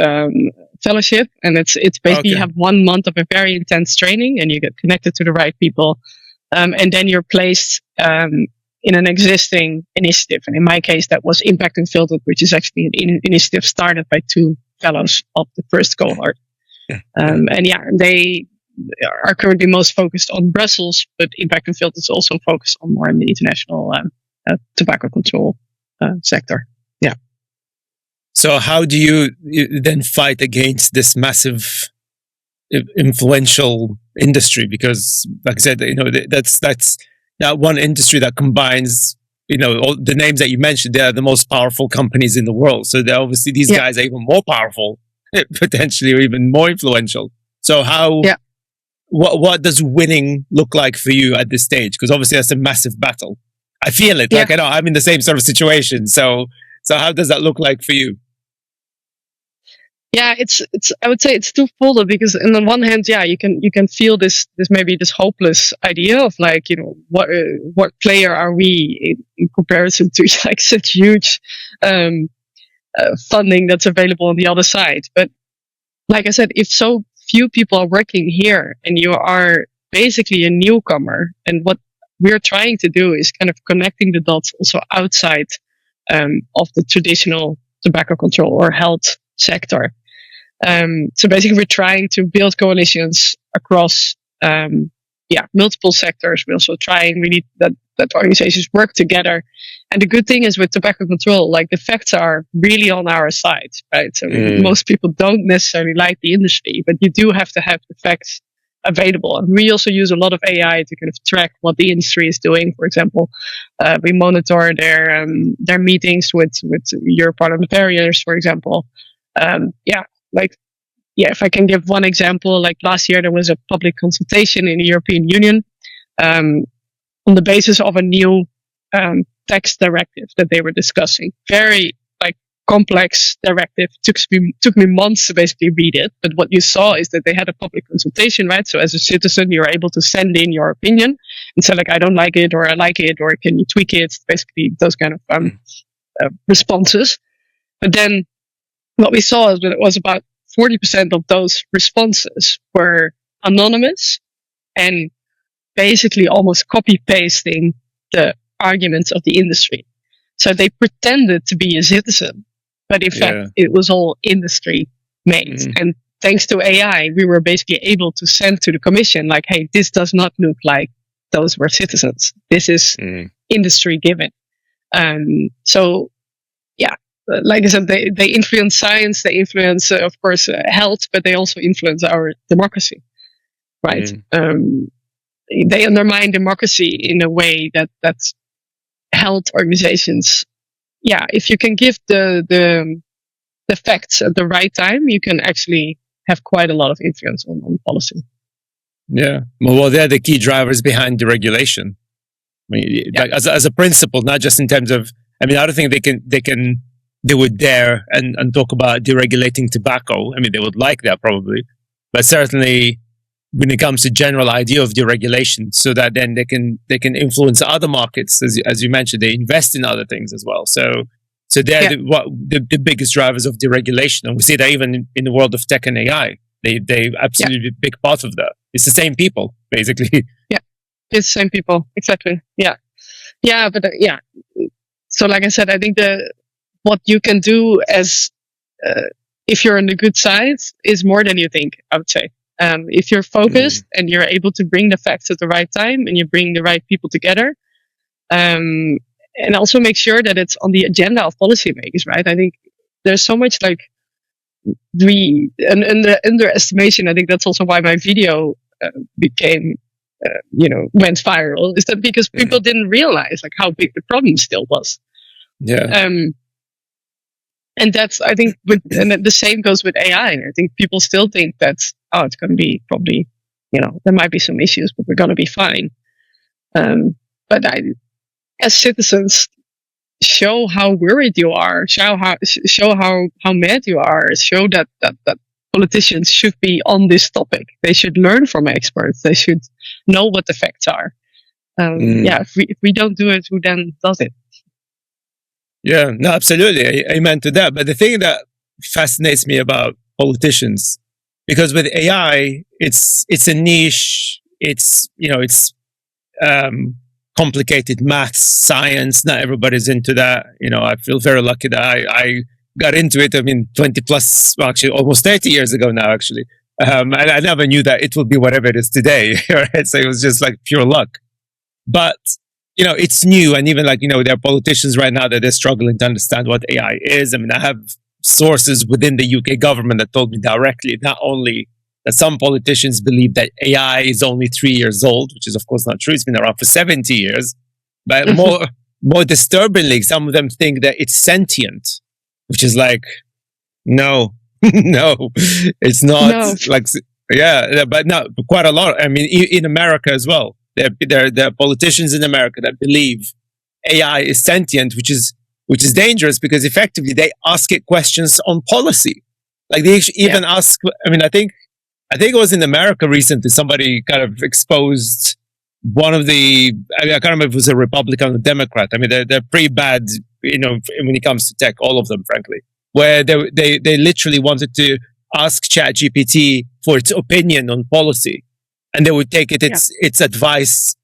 fellowship, and it's basically you have 1 month of a very intense training, and you get connected to the right people. And then you're placed in an existing initiative. And in my case, that was Impact Unfiltered, which is actually an initiative started by 2 fellows of the first cohort. They are currently most focused on Brussels, but Impact Unfiltered is also focused on more in the international tobacco control sector. Yeah. So how do you then fight against this massive influential industry? Because, like I said, that's that one industry that combines, all the names that you mentioned. They are the most powerful companies in the world. So they're obviously these guys are even more powerful, potentially, or even more influential. So how? Yeah. What does winning look like for you at this stage? Because obviously that's a massive battle. I feel it. Like I know I'm in the same sort of situation. So how does that look like for you? Yeah, it's I would say it's twofold, because on the one hand, you can feel this maybe this hopeless idea of like, what player are we in comparison to like such huge funding that's available on the other side. But like I said, if so few people are working here and you are basically a newcomer, and what we're trying to do is kind of connecting the dots also outside of the traditional tobacco control or health sector. So basically we're trying to build coalitions across multiple sectors. We're also trying really that organizations work together. And the good thing is with tobacco control, like the facts are really on our side, right? So most people don't necessarily like the industry, but you do have to have the facts available. And we also use a lot of AI to kind of track what the industry is doing. For example, we monitor their meetings with your parliamentarians, for example. If I can give one example, like last year there was a public consultation in the European Union on the basis of a new tax directive that they were discussing. Very complex directive. Took me months to basically read it. But what you saw is that they had a public consultation, right? So as a citizen, you're able to send in your opinion and say I don't like it, or I like it, or can you tweak it? Basically those kind of responses. But then what we saw is that it was about 40% of those responses were anonymous and basically almost copy pasting the arguments of the industry. So they pretended to be a citizen, but in fact it was all industry made. And thanks to AI, we were basically able to send to the commission, like, hey, this does not look like those were citizens. This is industry given. So, yeah, like I said, they influence science, they influence, of course, health, but they also influence our democracy, right? They undermine democracy in a way that's health organizations. Yeah, if you can give the facts at the right time, you can actually have quite a lot of influence on policy. Yeah. Well, they're the key drivers behind deregulation. I mean, like, as a principle, not just in terms of, I mean, I don't think they would dare and talk about deregulating tobacco. I mean, they would like that probably, but certainly when it comes to general idea of deregulation, so that then they can influence other markets, as you mentioned, they invest in other things as well. So they're the biggest drivers of deregulation, and we see that even in the world of tech and AI, they absolutely a big part of that. It's the same people, basically. Yeah, it's the same people, exactly. Yeah, but So, like I said, I think what you can do as if you're on the good side is more than you think, I would say. If you're focused and you're able to bring the facts at the right time and you bring the right people together, and also make sure that it's on the agenda of policymakers, right? I think there's so much like the underestimation. I think that's also why my video became, went viral, is that because people didn't realize like how big the problem still was. Yeah. And that's, I think, and the same goes with AI. I think people still think that, it's going to be probably, there might be some issues, but we're going to be fine. But as citizens, show how worried you are, show how mad you are, show that politicians should be on this topic. They should learn from experts. They should know what the facts are. If we don't do it, who then does it? Yeah, no, absolutely. Amen to that. But the thing that fascinates me about politicians, because with AI, it's a niche. It's complicated maths, science. Not everybody's into that. I feel very lucky that I got into it. I mean, 20 plus, well, actually, almost 30 years ago now. Actually, and I never knew that it would be whatever it is today. Right? So it was just like pure luck. But it's new, and even there are politicians right now that they're struggling to understand what AI is. I mean, I have sources within the UK government that told me directly, not only that some politicians believe that AI is only 3 years old, which is of course not true. It's been around for 70 years, but more disturbingly, some of them think that it's sentient, which is like, no, no, it's not. No. But not quite a lot. I mean, in America as well. There are politicians in America that believe AI is sentient, which is dangerous because effectively they ask it questions on policy. Like they even ask. I mean, I think it was in America recently. Somebody kind of exposed one of the. I can't remember if it was a Republican or Democrat. I mean, they're pretty bad, when it comes to tech. All of them, frankly, where they literally wanted to ask ChatGPT for its opinion on policy. And they would take its advice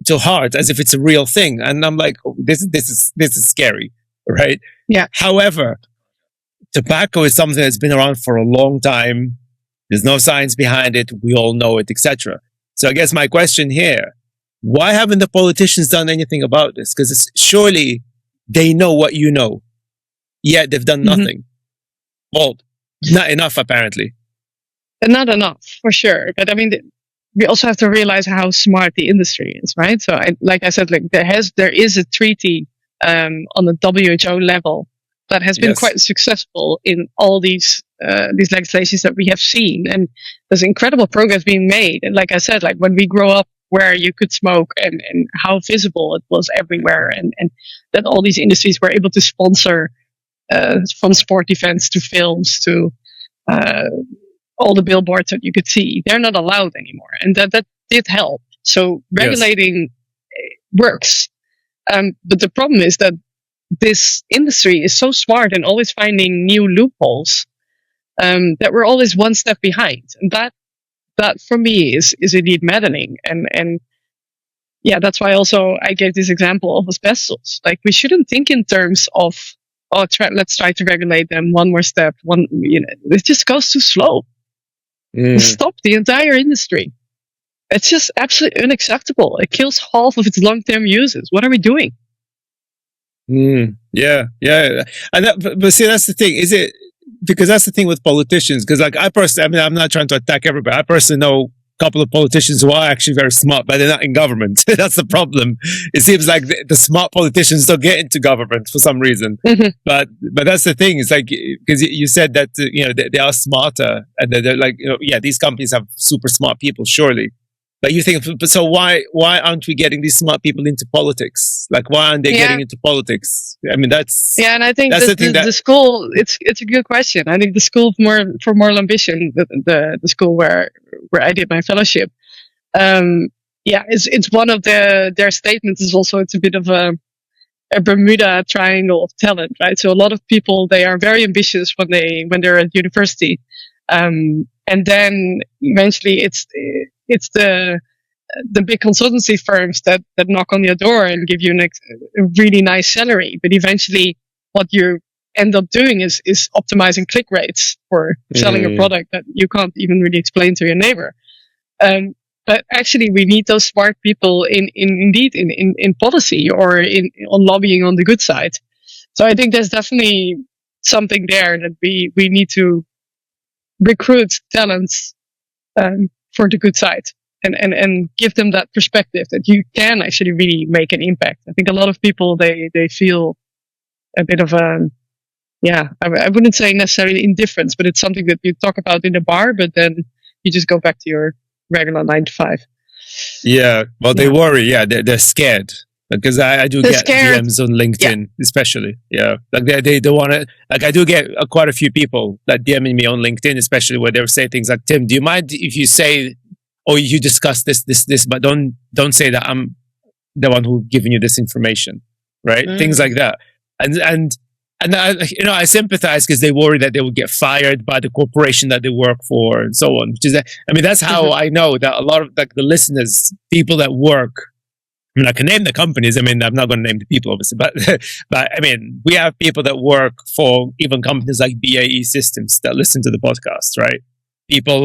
to heart as if it's a real thing. And I'm like, this is scary, right? Yeah. However, tobacco is something that's been around for a long time. There's no science behind it. We all know it, etc. So I guess my question here, why haven't the politicians done anything about this? Because surely they know what you know, yet they've done nothing. Well, not enough, apparently. Not enough, for sure. But I mean, we also have to realize how smart the industry is, right? So, like I said, there is a treaty on the WHO level that has been quite successful in all these legislations that we have seen, and there's incredible progress being made. And like I said, like when we grow up, where you could smoke and how visible it was everywhere, and that all these industries were able to sponsor from sport events to films to all the billboards that you could see, they're not allowed anymore. And that did help. So regulating works. But the problem is that this industry is so smart and always finding new loopholes that we're always one step behind. And that for me is indeed maddening. And that's why also I gave this example of asbestos. Like we shouldn't think in terms of, let's try to regulate them one more step. It just goes too slow. Stop the entire industry. It's just absolutely unacceptable. It kills half of its long-term users. What are we doing? Yeah. And but see, that's the thing. Is it because that's the thing with politicians? Because like I personally, I mean, I'm not trying to attack everybody. I personally know a couple of politicians who are actually very smart, but they're not in government. That's the problem. It seems like the smart politicians don't get into government for some reason. But that's the thing. It's like because you said that they are smarter, and they're like these companies have super smart people, surely. But you think, so why aren't we getting these smart people into politics? Like, why aren't they getting into politics? I mean, that's and I think that's the school. It's a good question. I think the school for moral ambition, the school where I did my fellowship, it's one of their statements is also it's a bit of a Bermuda triangle of talent, right? So a lot of people, they are very ambitious when they're at university, and then eventually it's the big consultancy firms that knock on your door and give you a really nice salary. But eventually what you end up doing is optimizing click rates for selling a product that you can't even really explain to your neighbor. But actually we need those smart people in policy or on lobbying on the good side. So I think there's definitely something there that we need to recruit talents, for the good side and give them that perspective that you can actually really make an impact. I think a lot of people, they feel a bit of I wouldn't say necessarily indifference, but it's something that you talk about in the bar, but then you just go back to your regular 9 to 5. Yeah. Well, they worry. Yeah. They're scared because I do get DMs on LinkedIn, especially. Yeah. Like they don't want to, like I do get quite a few people that DMing me on LinkedIn, especially where they'll say things like, Tim, do you mind if you say, or you discuss this, but don't say that I'm the one who's giving you this information, right? Things like that. And I sympathize because they worry that they will get fired by the corporation that they work for and so on. Which is, I mean, that's how I know that a lot of like the listeners, people that work, I mean, I can name the companies. I mean, I'm not going to name the people, obviously, but I mean, we have people that work for even companies like BAE Systems that listen to the podcast, right? People,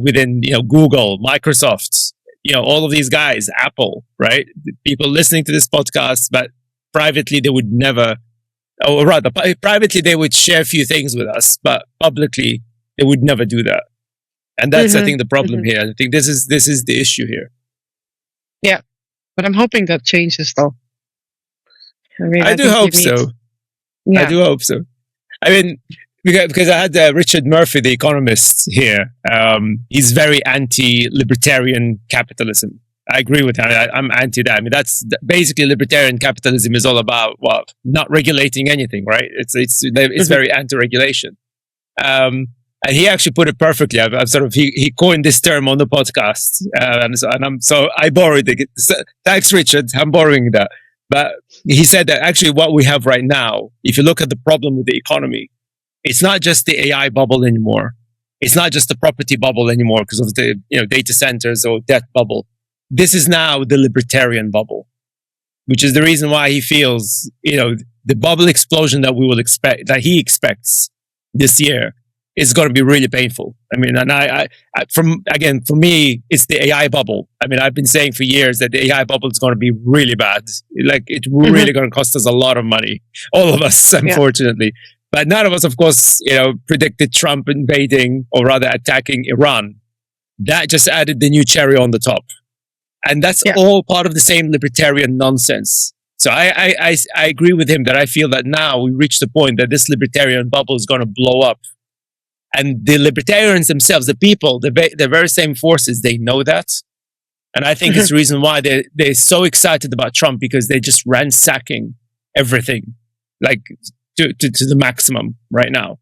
within, Google, Microsoft, all of these guys, Apple, right? People listening to this podcast, but privately they would never, or rather, privately they would share a few things with us, but publicly they would never do that. And that's, I think, the problem here. I think this is the issue here. Yeah. But I'm hoping that changes, though. I mean, I do hope so. Yeah. I do hope so. I mean, because I had Richard Murphy, the economist, here. He's very anti-libertarian capitalism. I agree with him. I'm anti that. I mean, that's basically libertarian capitalism is all about not regulating anything, right? It's very anti-regulation. And he actually put it perfectly. I've sort of he coined this term on the podcast, and I borrowed it. Thanks, Richard. I'm borrowing that. But he said that actually what we have right now, if you look at the problem with the economy, it's not just the AI bubble anymore. It's not just the property bubble anymore because of the data centers or debt bubble. This is now the libertarian bubble, which is the reason why he feels the bubble explosion that that he expects this year is going to be really painful. I mean, and for me, it's the AI bubble. I mean, I've been saying for years that the AI bubble is going to be really bad. Like, it's really going to cost us a lot of money. All of us, unfortunately. Yeah. But none of us, of course, predicted Trump invading or rather attacking Iran. That just added the new cherry on the top. And that's all part of the same libertarian nonsense. So I agree with him that I feel that now we reached the point that this libertarian bubble is going to blow up. And the libertarians themselves, the people, the very same forces, they know that. And I think it's the reason why they're so excited about Trump, because they're just ransacking everything, like to the maximum right now.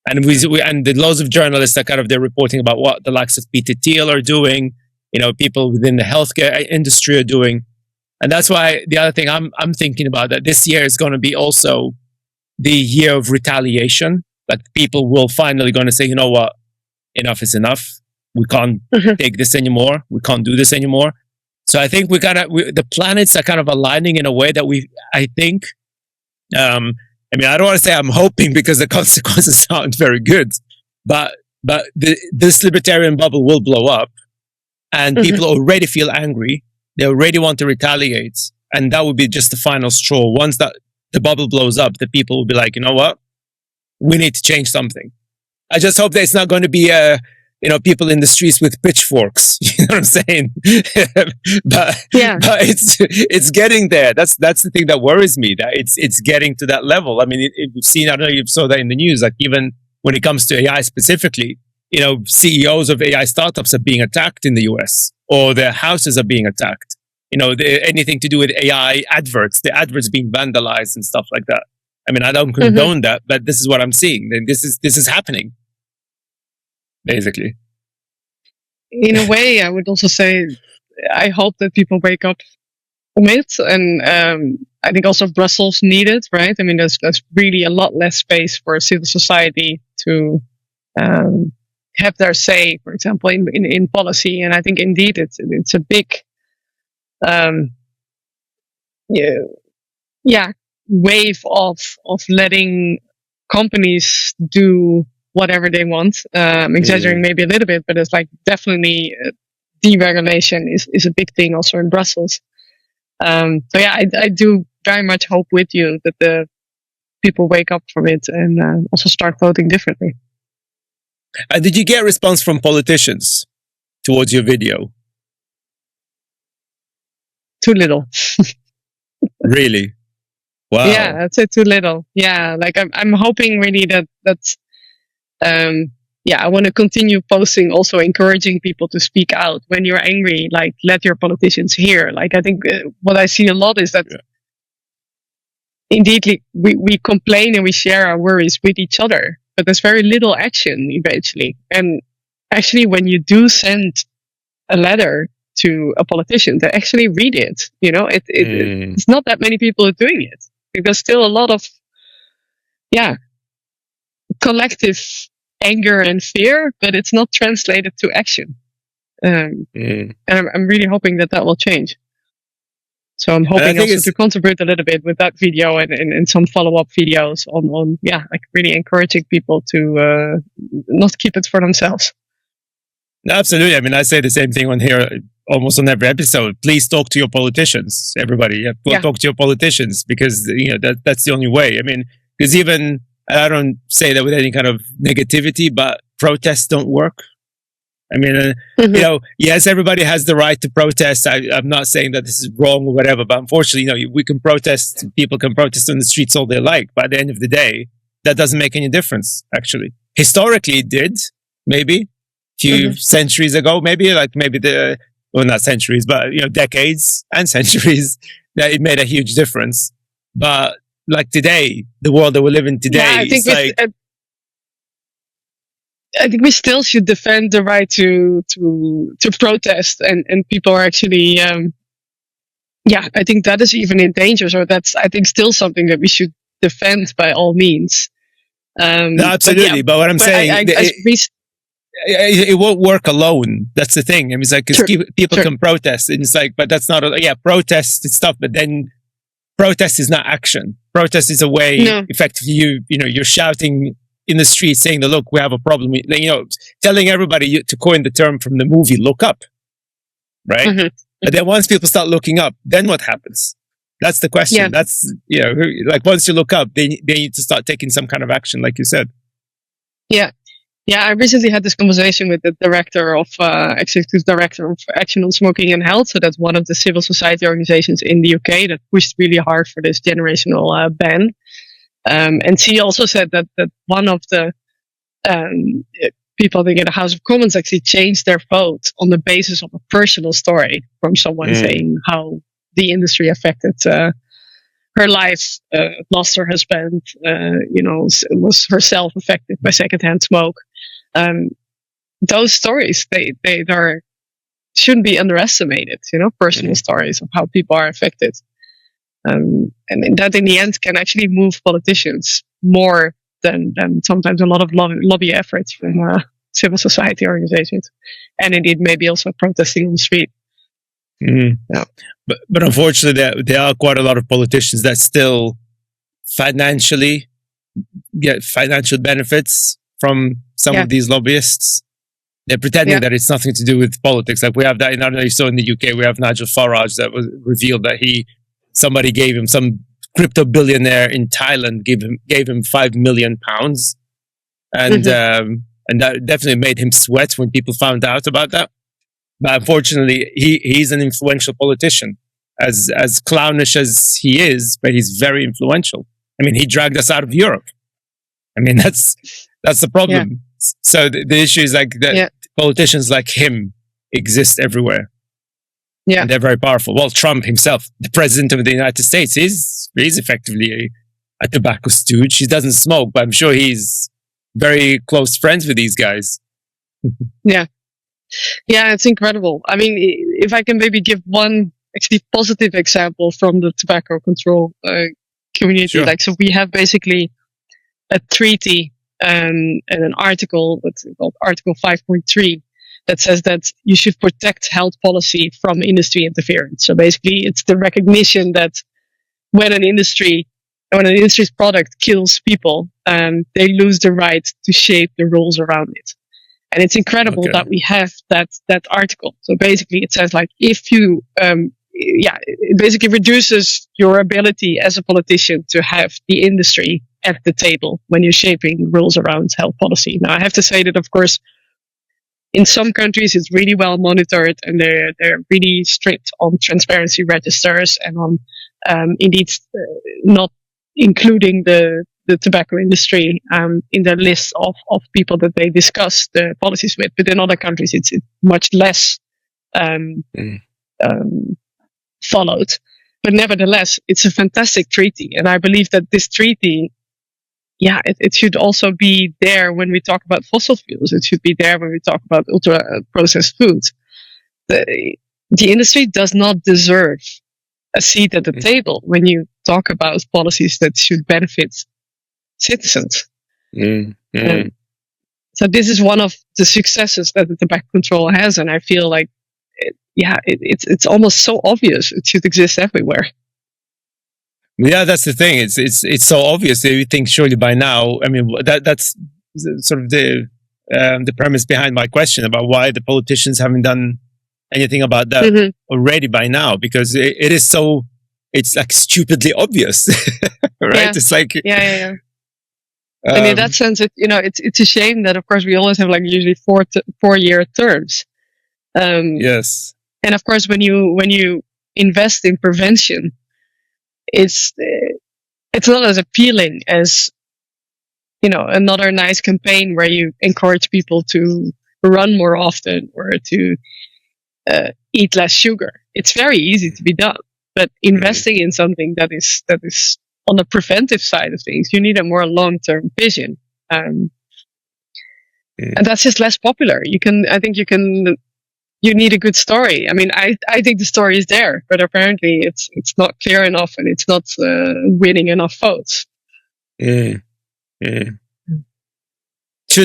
And and the loads of journalists are they're reporting about what the likes of Peter Thiel are doing, people within the healthcare industry are doing. And that's why the other thing I'm thinking about, that this year is going to be also the year of retaliation. Like, people will finally going to say, you know what, enough is enough. We can't take this anymore. We can't do this anymore. So I think the planets are kind of aligning in a way that I think, I mean, I don't want to say I'm hoping, because the consequences aren't very good, but But this libertarian bubble will blow up, and people already feel angry. They already want to retaliate, and that would be just the final straw. Once that the bubble blows up, the people will be like, you know what? We need to change something. I just hope that it's not going to be people in the streets with pitchforks. You know what I'm saying? but it's getting there. That's the thing that worries me. That it's getting to that level. I mean, we've seen. I don't know if you saw that in the news. Like even when it comes to AI specifically, CEOs of AI startups are being attacked in the US, or their houses are being attacked. Anything to do with AI adverts, the adverts being vandalized and stuff like that. I mean, I don't condone that, but this is what I'm seeing. And this is happening. Basically. In a way, I would also say, I hope that people wake up from it. And I think also Brussels need it, right? I mean, there's really a lot less space for civil society to have their say, for example, in policy. And I think indeed it's a big, wave of letting companies do whatever they want. Exaggerating maybe a little bit, but it's like definitely deregulation is a big thing also in Brussels. I do very much hope with you that the people wake up from it and also start voting differently. And did you get a response from politicians towards your video? Too little. Really? Wow. Yeah, I'd say too little. Yeah, like I'm hoping really that's I want to continue posting, also encouraging people to speak out when you're angry. Like, let your politicians hear. Like, I think what I see a lot is that indeed we complain and we share our worries with each other, but there's very little action eventually. And actually, when you do send a letter to a politician, they actually read it. It's not that many people are doing it. There's still a lot of collective anger and fear, but it's not translated to action. And I'm really hoping that will change. So I'm hoping also to contribute a little bit with that video and some follow-up videos on like really encouraging people to not keep it for themselves. Absolutely. I mean, I say the same thing on here almost on every episode. Please talk to your politicians, everybody. Talk to your politicians, because that's the only way. I mean, because even, I don't say that with any kind of negativity, but protests don't work. I mean, yes, everybody has the right to protest. I'm not saying that this is wrong or whatever, but unfortunately, we can protest. People can protest on the streets all they like. But at the end of the day, that doesn't make any difference, actually. Historically, it did, maybe. Few centuries ago, maybe not centuries, but decades and centuries, that it made a huge difference. But like today, the world that we live in today, I think we still should defend the right to protest, and people are actually, I think that is even in danger. So that's, I think, still something that we should defend by all means. Absolutely, but what I'm saying. It won't work alone. That's the thing. I mean, it's like, cause people can protest, and it's like, but that's not, protest and stuff, but then protest is not action. Protest is a way, effectively, you're shouting in the street saying that, look, we have a problem. Telling everybody to coin the term from the movie, look up. Right? But then once people start looking up, then what happens? That's the question. Yeah. That's, like once you look up, they need to start taking some kind of action, like you said. Yeah. Yeah, I recently had this conversation with the executive director of Action on Smoking and Health. So that's one of the civil society organizations in the UK that pushed really hard for this generational ban. And she also said that one of the people in the House of Commons actually changed their vote on the basis of a personal story from someone saying how the industry affected her life, lost her husband, was herself affected by secondhand smoke. Those stories, they shouldn't be underestimated, personal stories of how people are affected. And that in the end can actually move politicians more than sometimes a lot of lobby efforts from civil society organizations. And indeed, maybe also protesting on the street. Yeah. But unfortunately, there are quite a lot of politicians that still financially get financial benefits from some of these lobbyists. They're pretending that it's nothing to do with politics. Like we have that, I don't know, you saw in the UK, we have Nigel Farage that was revealed that somebody gave him, some crypto billionaire in Thailand gave him £5 million. And that definitely made him sweat when people found out about that. But unfortunately, he's an influential politician, as clownish as he is, but he's very influential. I mean, he dragged us out of Europe. I mean, that's the problem. Yeah. So the issue is like that politicians like him exist everywhere. Yeah. And they're very powerful. Well, Trump himself, the president of the United States, he's effectively a tobacco stooge. He doesn't smoke, but I'm sure he's very close friends with these guys. Yeah, it's incredible. I mean, if I can maybe give one actually positive example from the tobacco control community. Sure. Like, so we have basically a treaty and an article, what's called Article 5.3, that says that you should protect health policy from industry interference. So basically, it's the recognition that when an industry's product kills people, they lose the right to shape the rules around it. And it's incredible that we have that article. So basically, it says like if you, it basically reduces your ability as a politician to have the industry at the table when you're shaping rules around health policy. Now, I have to say that, of course, in some countries it's really well monitored and they're really strict on transparency registers and on not including the tobacco industry in the list of people that they discuss the policies with. But in other countries it's much less followed. But nevertheless, it's a fantastic treaty. And I believe that this treaty, it should also be there when we talk about fossil fuels. It should be there when we talk about ultra-processed foods. The industry does not deserve a seat at the table when you talk about policies that should benefit citizens. So this is one of the successes that the tobacco control has, and I feel like it's almost so obvious it should exist everywhere. Yeah, that's the thing. It's so obvious that you think surely by now. I mean, that's sort of the premise behind my question about why the politicians haven't done anything about that already by now, because it is so. It's like stupidly obvious, right? Yeah. It's like and in that sense, it's a shame that of course we always have like usually 4-year terms. Yes. And of course, when you invest in prevention, it's not as appealing as another nice campaign where you encourage people to run more often or to eat less sugar. It's very easy to be done, but investing in something that is on the preventive side of things, you need a more long-term vision, and that's just less popular. You need a good story. I mean, I think the story is there, but apparently it's not clear enough and it's not winning enough votes. Should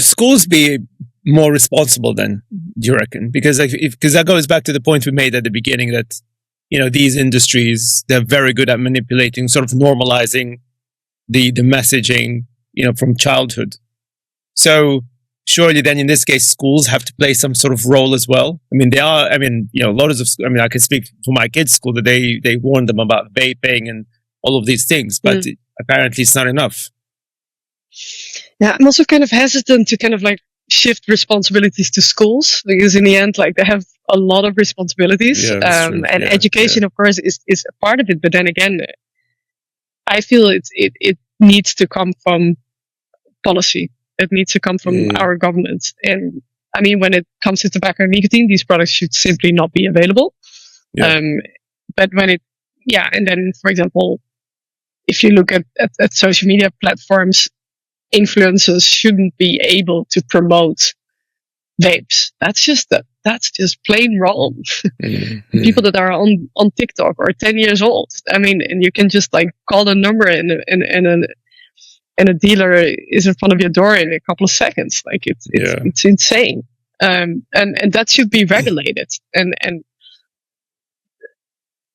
schools be more responsible then, do you reckon? Because that goes back to the point we made at the beginning that, these industries, they're very good at manipulating, sort of normalizing the messaging, from childhood. So surely then in this case, schools have to play some sort of role as well. I mean, I can speak for my kids' school that they warn them about vaping and all of these things, but apparently it's not enough. Yeah, I'm also kind of hesitant to kind of like shift responsibilities to schools, because in the end, like they have a lot of responsibilities, and education, of course, is a part of it. But then again, I feel it needs to come from policy. It needs to come from our government. And I mean, when it comes to tobacco and nicotine, these products should simply not be available. Yeah. But when and then, for example, if you look at social media platforms, influencers shouldn't be able to promote vapes. That's just plain wrong. People that are on TikTok are 10 years old. I mean, and you can just like call the number and a dealer is in front of your door in a couple of seconds. Like it's insane. And that should be regulated. And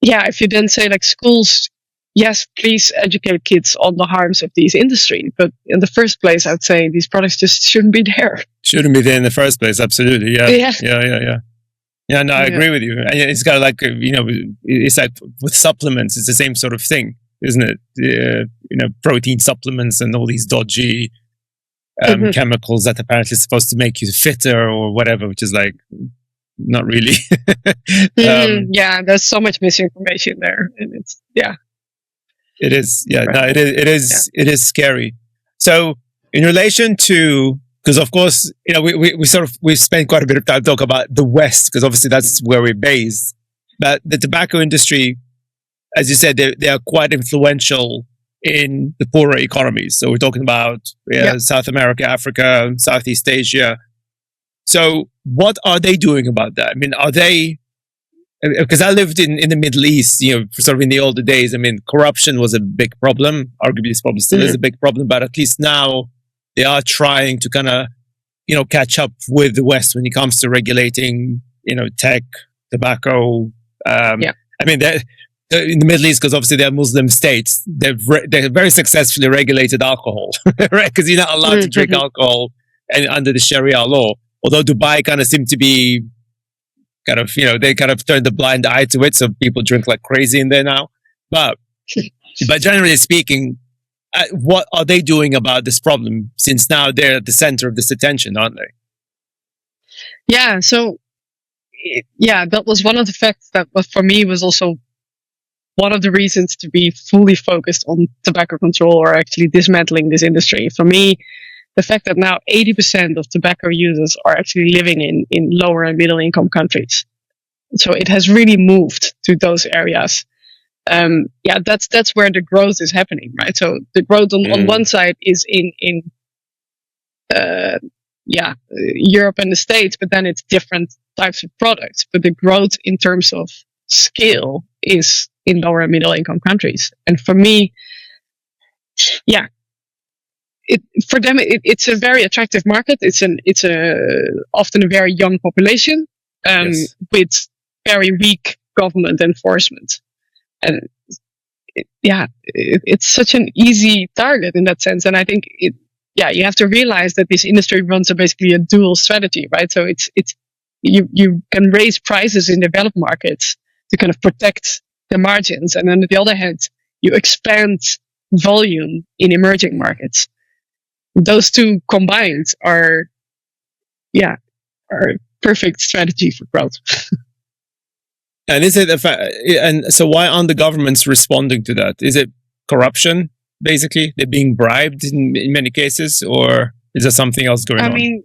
if you then say like schools, yes, please educate kids on the harms of these industry. But in the first place, I'd say these products just shouldn't be there. Shouldn't be there in the first place. Absolutely. Yeah. Yeah. Yeah, no, I agree with you. And it's got like, it's like with supplements, it's the same sort of thing, isn't it? Protein supplements and all these dodgy chemicals that apparently are supposed to make you fitter or whatever, which is like, not really. Yeah, there's so much misinformation there. And it's, It is. Yeah, right. no, it is scary. So in relation to, because of course, we spent quite a bit of time talking about the West, because obviously that's where we're based. But the tobacco industry, as you said, they are quite influential in the poorer economies. So we're talking about South America, Africa, Southeast Asia. So what are they doing about that? I mean, are they? Because I lived in the Middle East, sort of in the older days. I mean, corruption was a big problem. Arguably, it probably still is a big problem. But at least now they are trying to kind of, catch up with the West when it comes to regulating, tech, tobacco. I mean, in the Middle East, because obviously they're Muslim states, they're very successfully regulated alcohol, right? Because you're not allowed to drink alcohol under the Sharia law. Although Dubai kind of seemed to be kind of, they kind of turned a blind eye to it, so people drink like crazy in there now. But generally speaking, what are they doing about this problem? Since now they're at the center of this attention, aren't they? Yeah. So, that was one of the facts that for me was also one of the reasons to be fully focused on tobacco control or actually dismantling this industry. For me, the fact that now 80% of tobacco users are actually living in lower and middle income countries. So it has really moved to those areas. That's where the growth is happening, right? So the growth on one side is in Europe and the States, but then it's different types of products. But the growth in terms of scale is in lower and middle income countries. And for me, for them, it's a very attractive market. It's often a very young population, with very weak government enforcement. And it's such an easy target in that sense. And I think you have to realize that this industry runs basically a dual strategy, right? So you can raise prices in developed markets to kind of protect the margins. And on the other hand, you expand volume in emerging markets. Those two combined are perfect strategy for growth. And is it and so why aren't the governments responding to that? Is it corruption, basically? They're being bribed in many cases, or is there something else going on?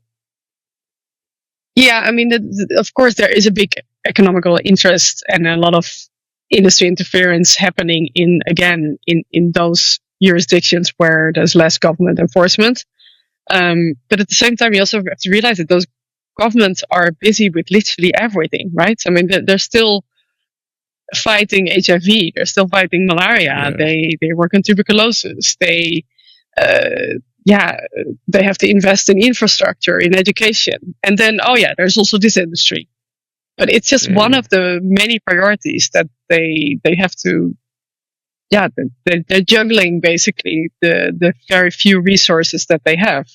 Of course, there is a big economical interest and a lot of industry interference happening in those jurisdictions where there's less government enforcement. But at the same time, you also have to realize that those governments are busy with literally everything, right? I mean, they're still fighting HIV, they're still fighting malaria, they work on tuberculosis, they have to invest in infrastructure, in education. And then, there's also this industry. But it's just one of the many priorities that they have to, they're juggling basically the very few resources that they have.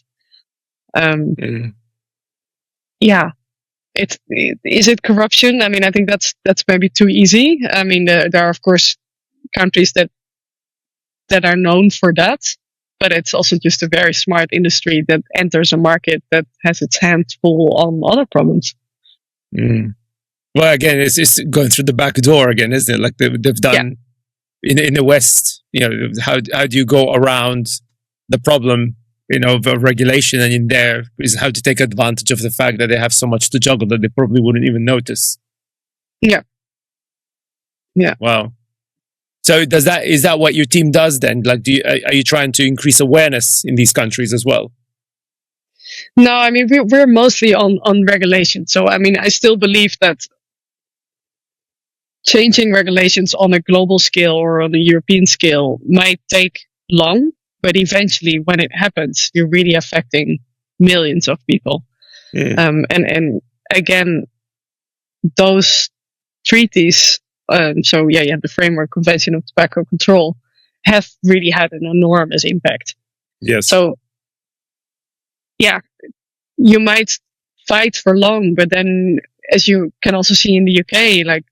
Is it corruption? I mean, I think that's maybe too easy. I mean, there are of course countries that are known for that, but it's also just a very smart industry that enters a market that has its hands full on other problems. Well, again, it's going through the back door again, isn't it? Like they've done in the West. How do you go around the problem? Of regulation, and in there is how to take advantage of the fact that they have so much to juggle that they probably wouldn't even notice. Yeah. Wow. So is that what your team does then? Like, are you trying to increase awareness in these countries as well? No, I mean we're mostly on regulation. So I mean I still believe that changing regulations on a global scale or on a European scale might take long. But eventually, when it happens, you're really affecting millions of people. And again, those treaties. You have the Framework Convention of Tobacco Control. have really had an enormous impact. Yes. So, yeah, you might fight for long, but then, as you can also see in the UK, like,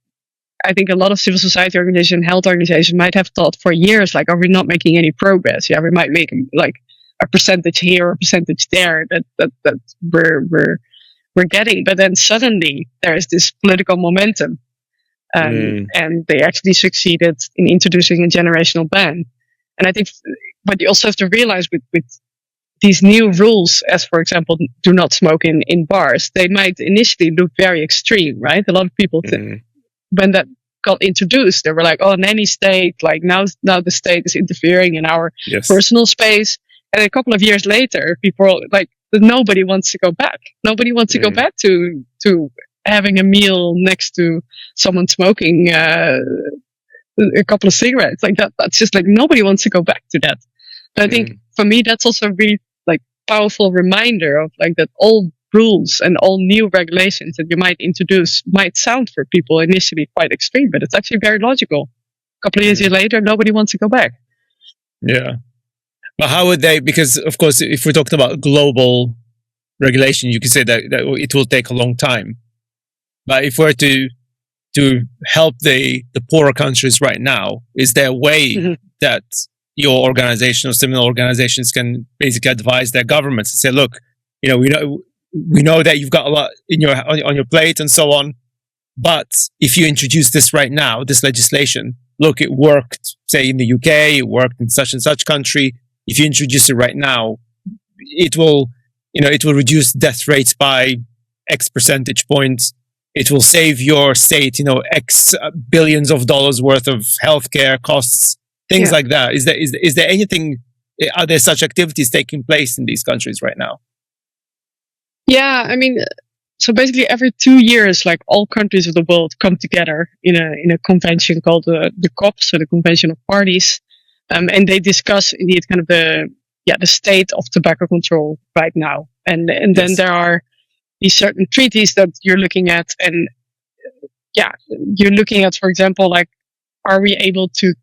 I think a lot of civil society organizations, health organizations might have thought for years, like, are we not making any progress? Yeah, we might make like a percentage here, a percentage there that we're getting, but then suddenly there is this political momentum, and they actually succeeded in introducing a generational ban. And I think, but you also have to realize with these new rules, as for example, do not smoke in bars, they might initially look very extreme, right? A lot of people when that got introduced, they were like, "Oh, nanny state! Like now the state is interfering in our personal space." And a couple of years later, people like nobody wants to go back. Nobody wants to go back to having a meal next to someone smoking a couple of cigarettes. Like that's just like nobody wants to go back to that. But I think for me, that's also a really like powerful reminder of like that old rules and all new regulations that you might introduce might sound for people initially quite extreme, but it's actually very logical. A couple of years later, nobody wants to go back. Yeah. But how would they, because of course, if we're talking about global regulation, you can say that it will take a long time. But if we're to help the poorer countries right now, is there a way that your organization or similar organizations can basically advise their governments and say, look, we know that you've got a lot on your plate and so on, but if you introduce this right now, this legislation, look, it worked, say in the UK, it worked in such and such country. If you introduce it right now, it will reduce death rates by X percentage points. It will save your state, X billions of dollars worth of healthcare costs, things like that. Is there anything? Are there such activities taking place in these countries right now? Yeah, I mean, so basically every 2 years, like all countries of the world come together in a convention called the COP, so the Convention of Parties, and they discuss indeed kind of the state of tobacco control right now, and then there are these certain treaties that you're looking at, and you're looking at, for example, like, are we able to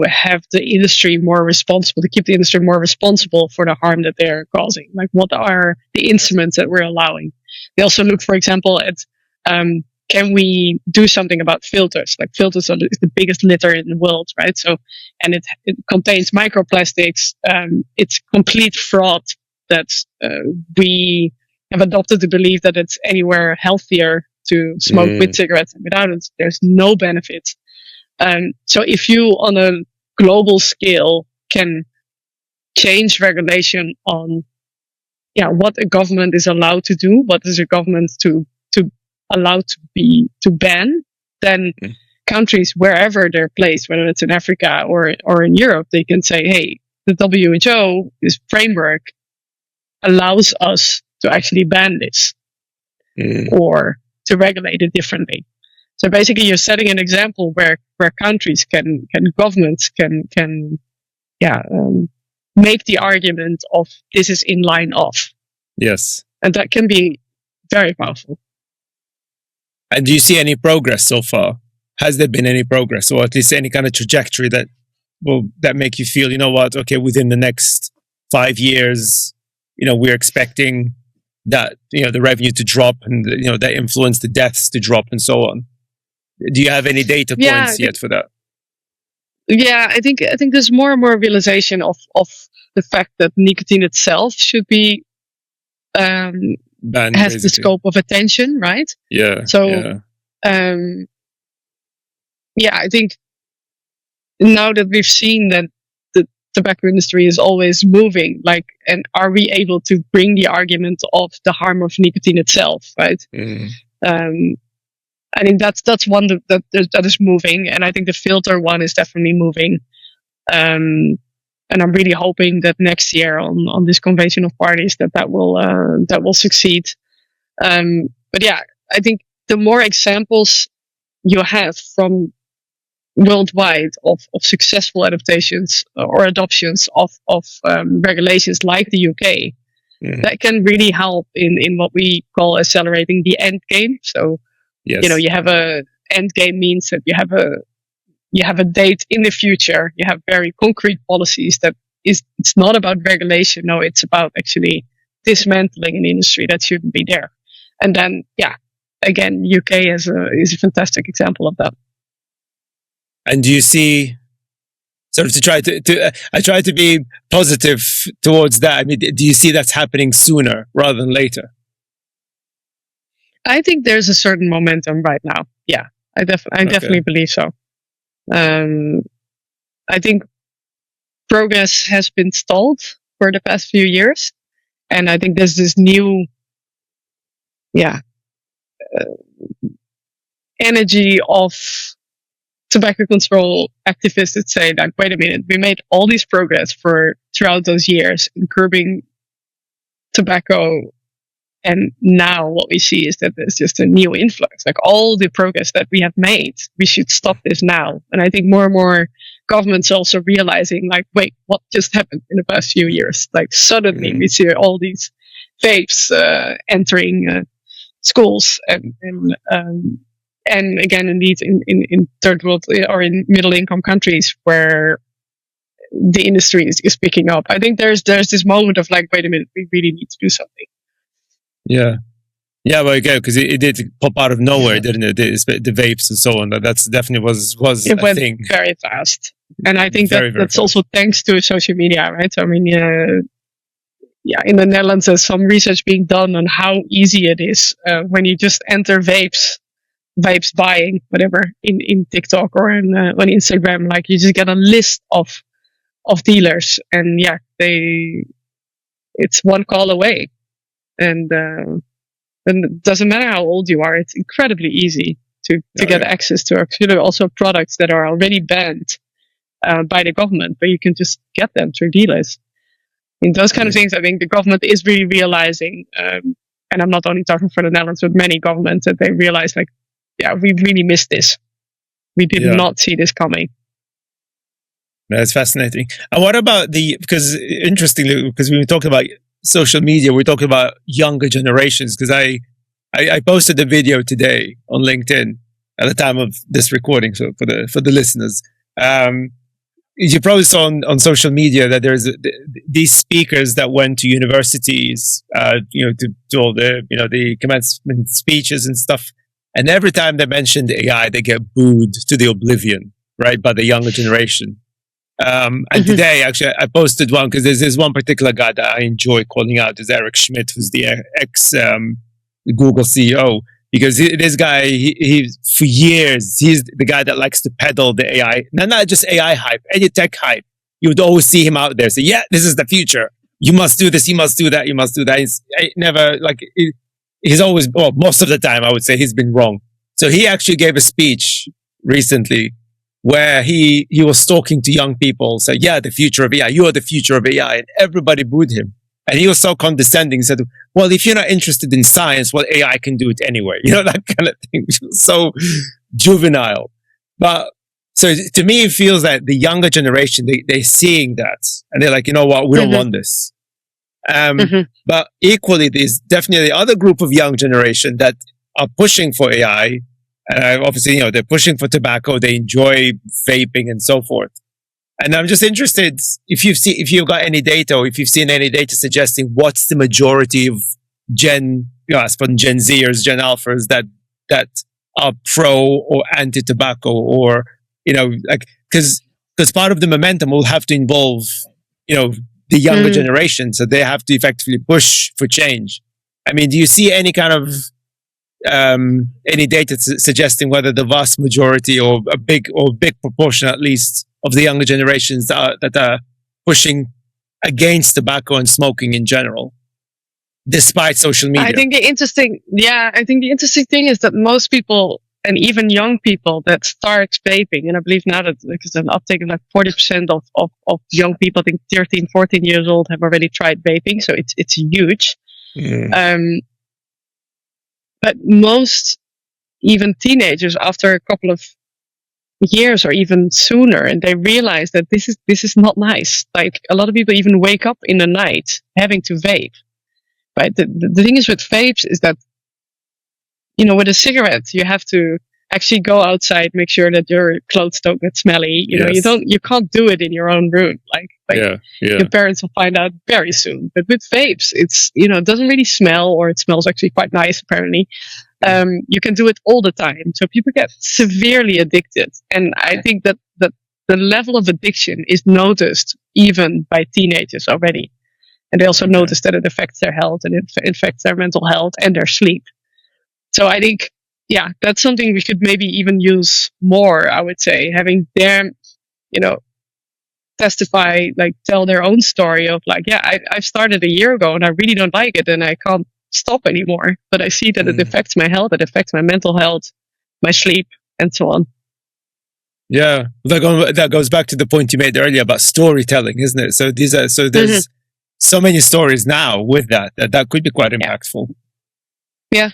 have the industry more responsible, to keep the industry more responsible for the harm that they're causing? Like, what are the instruments that we're allowing? They also look, for example, at can we do something about filters? Like, filters are the biggest litter in the world, right? So, and it contains microplastics. It's complete fraud that we have adopted to believe that it's anywhere healthier to smoke with cigarettes and without it. There's no benefit. So if you on a global scale can change regulation on what a government is allowed to do, what is a government to allow to ban, then countries wherever they're placed, whether it's in Africa or in Europe, they can say, hey, the WHO, this framework, allows us to actually ban this or to regulate it differently. So basically, you're setting an example where countries governments can make the argument of this is in line of. Yes. And that can be very powerful. And do you see any progress so far? Has there been any progress, or at least any kind of trajectory that make you feel, okay, within the next 5 years, we're expecting that, the revenue to drop and, that influence the deaths to drop and so on? Do you have any data points yet for that? Yeah, I think there's more and more realization of the fact that nicotine itself should be banned, has the scope of attention, right? Yeah. So, I think now that we've seen that the tobacco industry is always moving, like, and are we able to bring the argument of the harm of nicotine itself, right? I think that's one that is moving, and I think the filter one is definitely moving. And I'm really hoping that next year on this convention of parties that will succeed. But yeah, I think the more examples you have from worldwide of successful adaptations or adoptions of regulations like the UK, that can really help in what we call accelerating the end game. So, yes. You have a end game means that you have you have a date in the future. You have very concrete policies it's not about regulation. No, it's about actually dismantling an industry that shouldn't be there. And then, again, UK is a fantastic example of that. And do you see, sort of I try to be positive towards that. I mean, do you see that's happening sooner rather than later? I think there's a certain momentum right now. Yeah, I definitely believe so. I think progress has been stalled for the past few years. And I think there's this new, energy of tobacco control activists that say, like, wait a minute, we made all this progress throughout those years in curbing tobacco. And now what we see is that there's just a new influx. Like, all the progress that we have made, we should stop this now. And I think more and more governments are also realizing, like, wait, what just happened in the past few years? Like, suddenly we see all these vapes entering schools, and again, indeed, in third world or in middle income countries where the industry is picking up. I think there's this moment of, like, wait a minute, we really need to do something. Yeah. Yeah, well, okay, because it did pop out of nowhere, didn't it? The vapes and so on. That's definitely was it a went thing. Very fast. And I think Very that's fast. also thanks to social media, right? I mean, in the Netherlands, there's some research being done on how easy it is when you just enter vapes buying, whatever, in TikTok or on Instagram. Like, you just get a list of dealers, and it's one call away. And it doesn't matter how old you are, it's incredibly easy to get access to actually also products that are already banned by the government, but you can just get them through dealers. In those kind of things, I think the government is really realizing, and I'm not only talking for the Netherlands, but many governments, that they realize, like, we really missed this. We did not see this coming. That's fascinating. And what about because interestingly, because we were talking about social media, we're talking about younger generations, because I posted a video today on LinkedIn at the time of this recording, so for the listeners. You probably saw on social media that there's these speakers that went to universities, to all the commencement speeches and stuff. And every time they mentioned AI, they get booed to the oblivion, right, by the younger generation. And today, actually, I posted one because there's one particular guy that I enjoy calling out, is Eric Schmidt, who's the ex Google CEO. Because this guy, he for years, he's the guy that likes to peddle the AI, not just AI hype, any tech hype. You would always see him out there say, "Yeah, this is the future. You must do this. You must do that. You must do that." He's always, well, most of the time, I would say he's been wrong. So he actually gave a speech recently where he was talking to young people, said, "Yeah, the future of AI. You are the future of AI," and everybody booed him. And he was so condescending. He said, "Well, if you're not interested in science, well, AI can do it anyway." That kind of thing, which was so juvenile. But so to me, it feels that the younger generation, they're seeing that and they're like, you know what, we don't want this. But equally, there's definitely the other group of young generation that are pushing for AI. Obviously, they're pushing for tobacco. They enjoy vaping and so forth. And I'm just interested if you've got any data, or if you've seen any data suggesting what's the majority of Gen Zers, Gen Alphas that are pro or anti-tobacco, or because part of the momentum will have to involve the younger generation, so they have to effectively push for change. I mean, do you see any kind of any data suggesting whether the vast majority or a big proportion, at least, of the younger generations that are pushing against tobacco and smoking in general, despite social media? I think the interesting thing is that most people, and even young people that start vaping, and I believe now that there's an uptake of like 40% of young people, I think 13, 14 years old, have already tried vaping. So it's huge. But most, even teenagers, after a couple of years or even sooner, and they realize that this is not nice. Like, a lot of people even wake up in the night having to vape. Right? The thing is with vapes is that, with a cigarette, you have to actually go outside, make sure that your clothes don't get smelly. You know, you can't do it in your own room. Like your parents will find out very soon. But with vapes, it's, you know, it doesn't really smell, or it smells actually quite nice apparently. You can do it all the time. So people get severely addicted. And I think that the level of addiction is noticed even by teenagers already. And they also notice that it affects their health, and it affects their mental health and their sleep. So I think, yeah, that's something we could maybe even use more, I would say, having them, you know, testify, like tell their own story of like, yeah, I've started a year ago and I really don't like it and I can't stop anymore. But I see that it affects my health, it affects my mental health, my sleep, and so on. Yeah, that goes back to the point you made earlier about storytelling, isn't it? So there's so many stories now with that could be quite impactful. Yeah,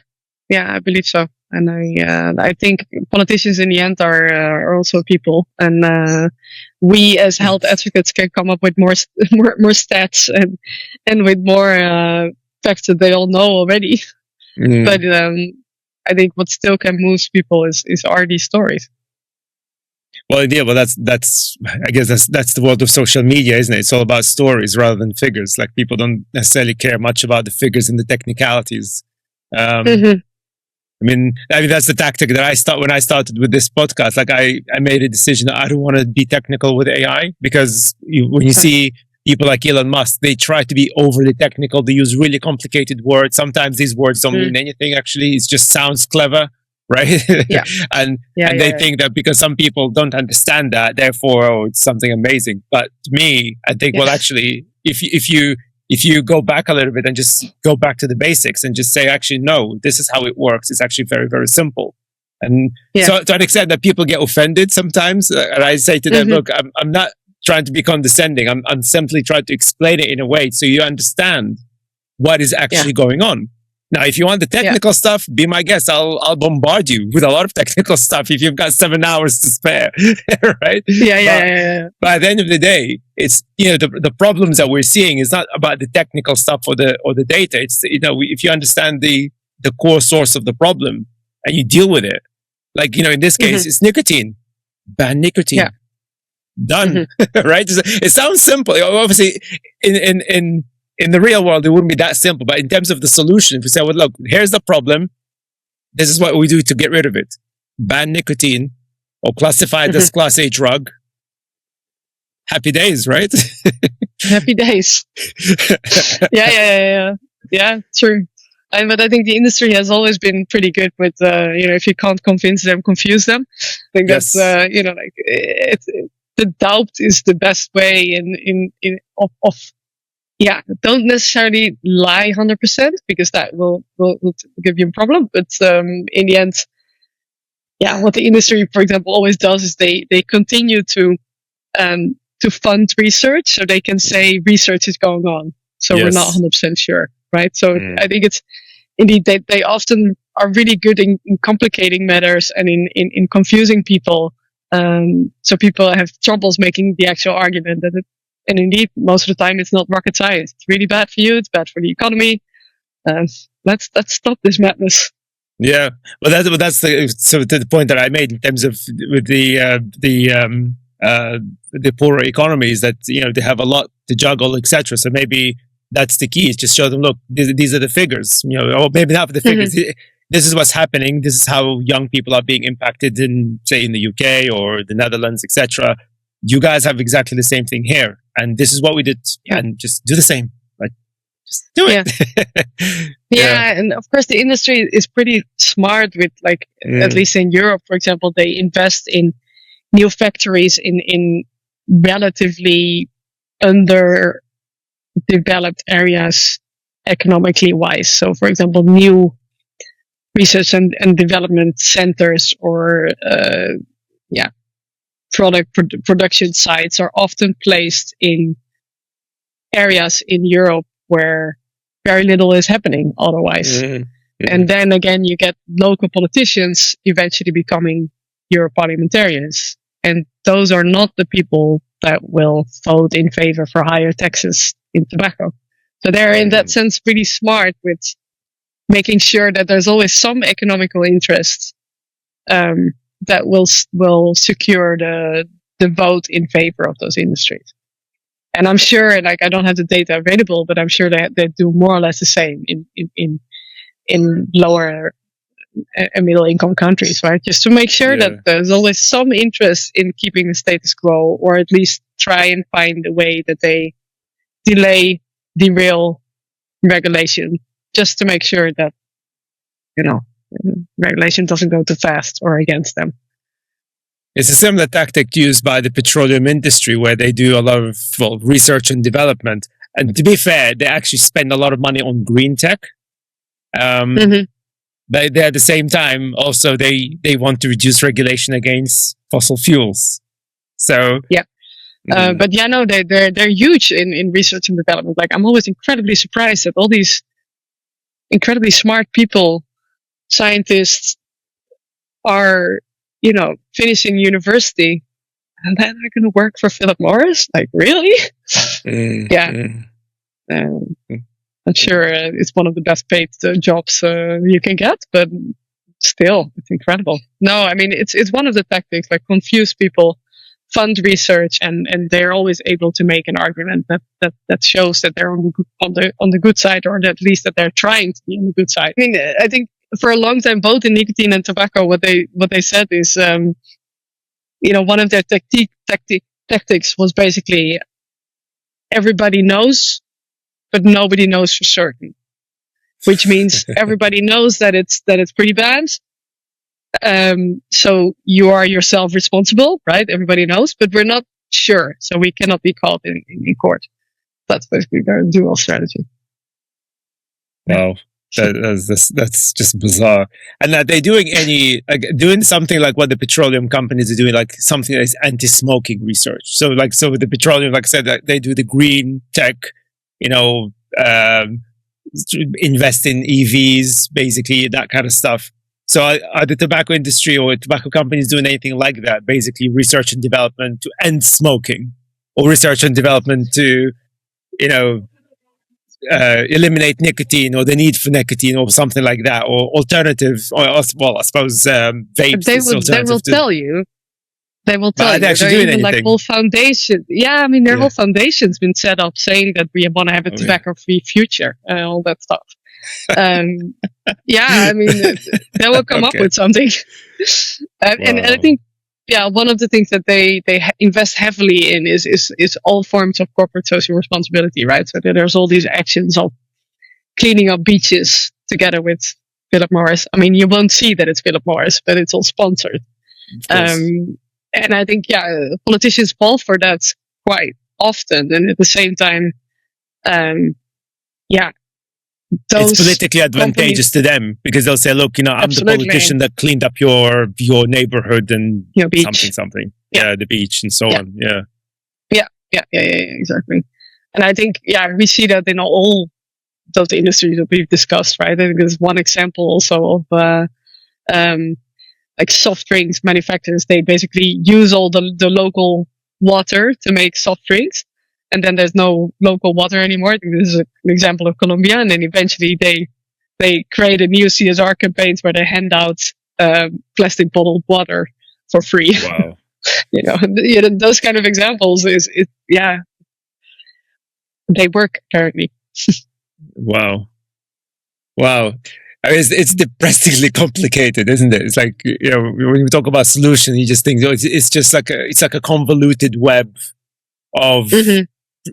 I believe so. And I think politicians in the end are also people, and we as health advocates can come up with more stats and with more facts that they all know already. But I think what still can move people is these stories. Well, yeah, well, that's I guess that's the world of social media, isn't it? It's all about stories rather than figures. Like, people don't necessarily care much about the figures and the technicalities. I mean, that's the tactic that when I started with this podcast. Like, I made a decision that I don't want to be technical with AI, because when you see people like Elon Musk, they try to be overly technical. They use really complicated words. Sometimes these words don't mean anything. Actually, it just sounds clever, right? And they think that because some people don't understand that, therefore, it's something amazing. But to me, I think, well, actually, if you go back a little bit and just go back to the basics and just say, actually, no, this is how it works. It's actually very, very simple. And so to an extent that people get offended sometimes, and I say to them, look, I'm not trying to be condescending. I'm simply trying to explain it in a way so you understand what is actually going on. Now, if you want the technical stuff, be my guest. I'll bombard you with a lot of technical stuff if you've got 7 hours to spare, right? But at the end of the day, it's, you know, the problems that we're seeing is not about the technical stuff or the data. It's, you know, if you understand the core source of the problem and you deal with it, like, you know, in this case, it's nicotine. Ban nicotine. Done. Right? It sounds simple. Obviously, in the real world, it wouldn't be that simple. But in terms of the solution, if we say, well, look, here's the problem. This is what we do to get rid of it. Ban nicotine, or classify it as Class A drug. Happy days, right? Happy days. Yeah, true. But I think the industry has always been pretty good with, you know, if you can't convince them, confuse them. I think that's, you know, like, the doubt is the best way don't necessarily lie 100%, because that will give you a problem. But in the end, what the industry, for example, always does is they continue to fund research, so they can say research is going on. So we're not 100% sure, right? So I think it's indeed they often are really good in complicating matters and in confusing people. So people have troubles making the actual argument and indeed, most of the time, it's not rocket science. It's really bad for you. It's bad for the economy. Let's stop this madness. Yeah, well, that's the point that I made in terms of with the poorer economies, that, you know, they have a lot to juggle, etc. So maybe that's the key. Is just show them, look, these are the figures. You know, or maybe not for the figures. This is what's happening. This is how young people are being impacted in, say, in the UK or the Netherlands, etc. You guys have exactly the same thing here. And this is what we did. And just do the same. Like, just do it. And of course the industry is pretty smart with, like, at least in Europe, for example, they invest in new factories in relatively underdeveloped areas economically wise. So, for example, new research and development centers or production sites are often placed in areas in Europe where very little is happening otherwise. And then again, you get local politicians eventually becoming Euro parliamentarians. And those are not the people that will vote in favor for higher taxes in tobacco. So they're in that sense pretty smart with making sure that there's always some economical interest that will secure the vote in favor of those industries. And I'm sure, like, I don't have the data available, but I'm sure they do more or less the same in lower and middle income countries, right? Just to make sure that there's always some interest in keeping the status quo, or at least try and find a way that they derail regulation, just to make sure that, regulation doesn't go too fast or against them. It's a similar tactic used by the petroleum industry, where they do a lot of research and development. And to be fair, they actually spend a lot of money on green tech. But at the same time, also they want to reduce regulation against fossil fuels. So but they're huge in research and development. Like, I'm always incredibly surprised that all these incredibly smart people, scientists, are finishing university, and then they're going to work for Philip Morris. Like, really? I'm sure it's one of the best paid jobs you can get, but still, it's incredible. No, I mean, it's one of the tactics, like, confuse people, fund research, and they're always able to make an argument that shows that they're on the good side, or at least that they're trying to be on the good side. I mean, I think for a long time, both in nicotine and tobacco, what they said is, one of their tactics was basically everybody knows, but nobody knows for certain, which means everybody knows that it's pretty bad. So you are yourself responsible, right? Everybody knows, but we're not sure, so we cannot be called in court. That's basically their dual strategy. Wow. That's just bizarre. And are they doing doing something like what the petroleum companies are doing, like something that's anti-smoking research? So with the petroleum, like I said, they do the green tech, invest in EVs, basically that kind of stuff. So are the tobacco industry or tobacco companies doing anything like that? Basically, research and development to end smoking, or research and development to, eliminate nicotine, or the need for nicotine, or something like that, or alternative, or I suppose vapes. They will tell you. They will tell you. They're actually doing anything. Like whole foundation. Yeah, I mean, their whole foundation's been set up saying that we want to have a tobacco-free future and all that stuff. I mean, they will come up with something. And I think, one of the things that they invest heavily in is all forms of corporate social responsibility, right? So there's all these actions of cleaning up beaches together with Philip Morris. I mean, you won't see that it's Philip Morris, but it's all sponsored. And I think, politicians fall for that quite often. And at the same time, it's politically advantageous to them, because they'll say, look, I'm the politician that cleaned up your neighborhood and something. The beach and so on. Yeah, exactly. And I think, we see that in all those industries that we've discussed, right? I think there's one example also of, like soft drinks manufacturers. They basically use all the local water to make soft drinks. And then there's no local water anymore. I think this is an example of Colombia. And then eventually they create a new CSR campaigns where they hand out plastic bottled water for free. Wow. Those kind of examples they work apparently. Wow. I mean, it's depressingly complicated, isn't it? It's like, when you talk about solution, you just think it's just like a convoluted web of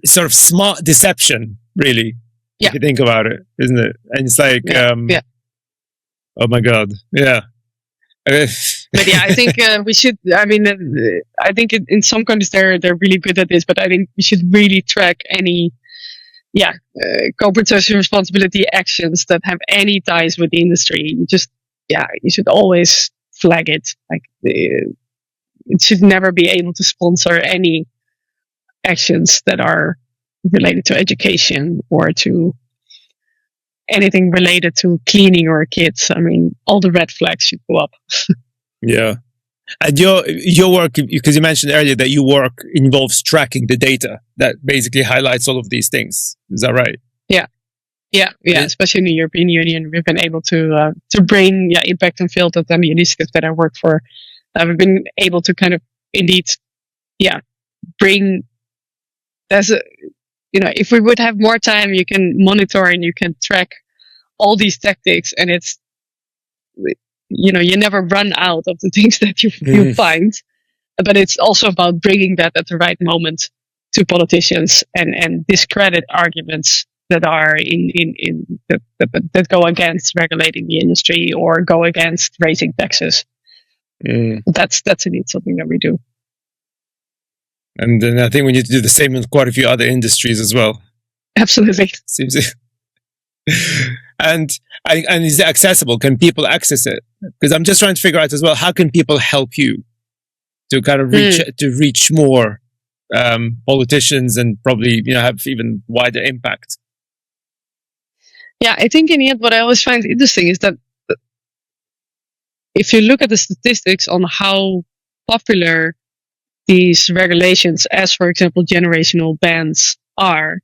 sort of smart deception, really. If you think about it, isn't it? And it's like, oh my God, yeah. But I think we should. I mean, I think in some countries they're really good at this, but I think we should really track any, corporate social responsibility actions that have any ties with the industry. You should always flag it. Like, it should never be able to sponsor any actions that are related to education or to anything related to cleaning or kids. I mean, all the red flags should go up. Yeah. And your work, because you mentioned earlier that your work involves tracking the data that basically highlights all of these things. Is that right? Yeah, especially in the European Union, we've been able to bring impact and filter and the initiative that I work for. We've been able to kind of indeed, bring. There's a, if we would have more time, you can monitor and you can track all these tactics, and it's, you never run out of the things that you find. But it's also about bringing that at the right moment to politicians and discredit arguments that are that go against regulating the industry or go against raising taxes. That's indeed something that we do. And then I think we need to do the same in quite a few other industries as well. Absolutely. Seems. And is it accessible? Can people access it? Because I'm just trying to figure out as well, how can people help you to kind of reach more politicians and probably have even wider impact? Yeah, I think in the end, what I always find interesting is that if you look at the statistics on how popular these regulations, as for example generational bans, are,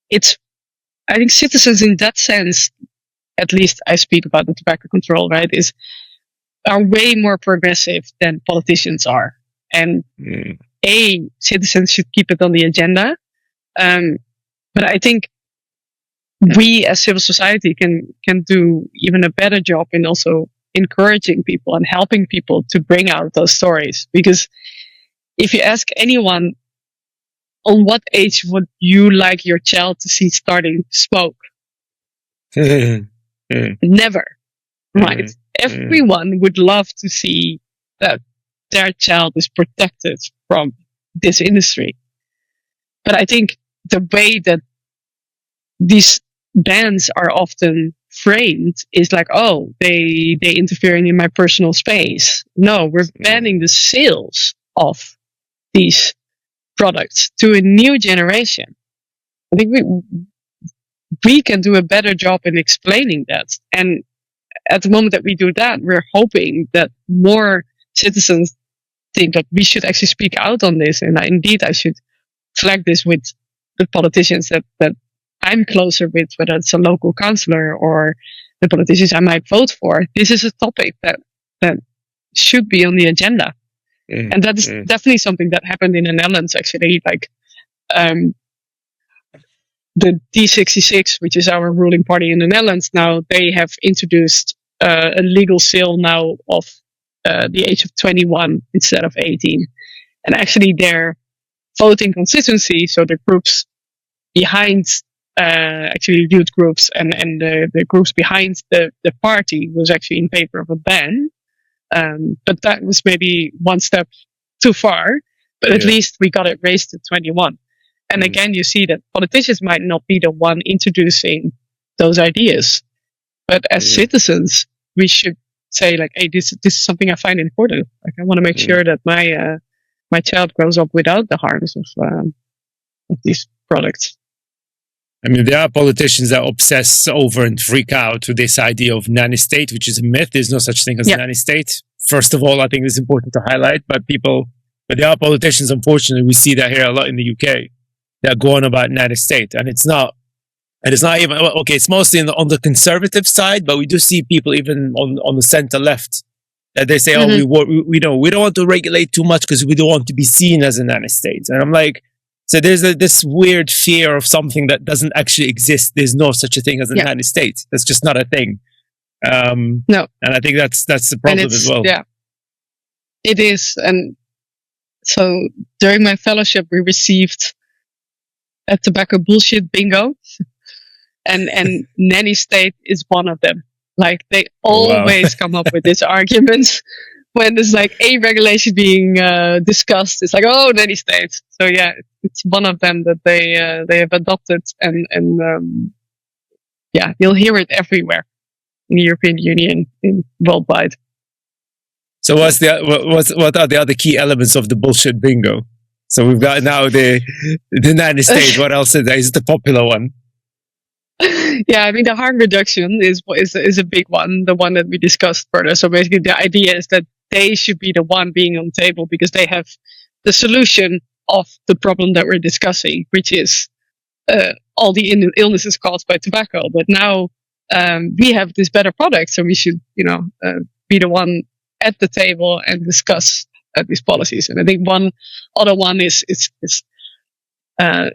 it's, I think citizens in that sense, at least I speak about the tobacco control, right, are way more progressive than politicians are. And citizens should keep it on the agenda. But I think we as civil society can do even a better job in also encouraging people and helping people to bring out those stories. Because if you ask anyone, on what age would you like your child to see starting to smoke? Never. Right. Everyone would love to see that their child is protected from this industry. But I think the way that these bans are often framed is like, oh, they interfering in my personal space. No, we're banning the sales of these products to a new generation. I think we can do a better job in explaining that. And at the moment that we do that, we're hoping that more citizens think that we should actually speak out on this. And indeed, I should flag this with the politicians that I'm closer with, whether it's a local councillor or the politicians I might vote for. This is a topic that should be on the agenda. And that is definitely something that happened in the Netherlands, actually. Like, the D66, which is our ruling party in the Netherlands now, they have introduced a legal sale now of the age of 21 instead of 18. And actually their voting constituency, so the groups behind, actually youth groups and the groups behind the party was actually in favor of a ban. But that was maybe one step too far, but at least we got it raised to 21. And again, you see that politicians might not be the one introducing those ideas, but as citizens, we should say like, hey, this is something I find important. Like, I want to make sure that my child grows up without the harms of these products. I mean, there are politicians that obsess over and freak out to this idea of nanny state, which is a myth. There's no such thing as a nanny state. First of all, I think it's important to highlight, but there are politicians, unfortunately, we see that here a lot in the UK, that go on about nanny state. And it's not even, okay, it's mostly on the conservative side, but we do see people even on the center left that they say, we don't want to regulate too much because we don't want to be seen as a nanny state. And I'm like, so there's this weird fear of something that doesn't actually exist. There's no such a thing as a nanny state. That's just not a thing. No. And I think that's the problem as well. Yeah, it is. And so during my fellowship, we received a tobacco bullshit bingo, and nanny state is one of them. Like, they always come up with these arguments when there's like a regulation being discussed. It's like, oh, nanny state. So yeah, it's one of them that they have adopted, and you'll hear it everywhere in the European Union, worldwide. So what are the other key elements of the bullshit bingo? So we've got now the nanny state. What else is there? Is it the popular one? Yeah, I mean, the harm reduction is a big one, the one that we discussed further. So basically the idea is that they should be the one being on the table because they have the solution of the problem that we're discussing, which is all the illnesses caused by tobacco. But now we have this better product, so we should, be the one at the table and discuss these policies. And I think one other one is it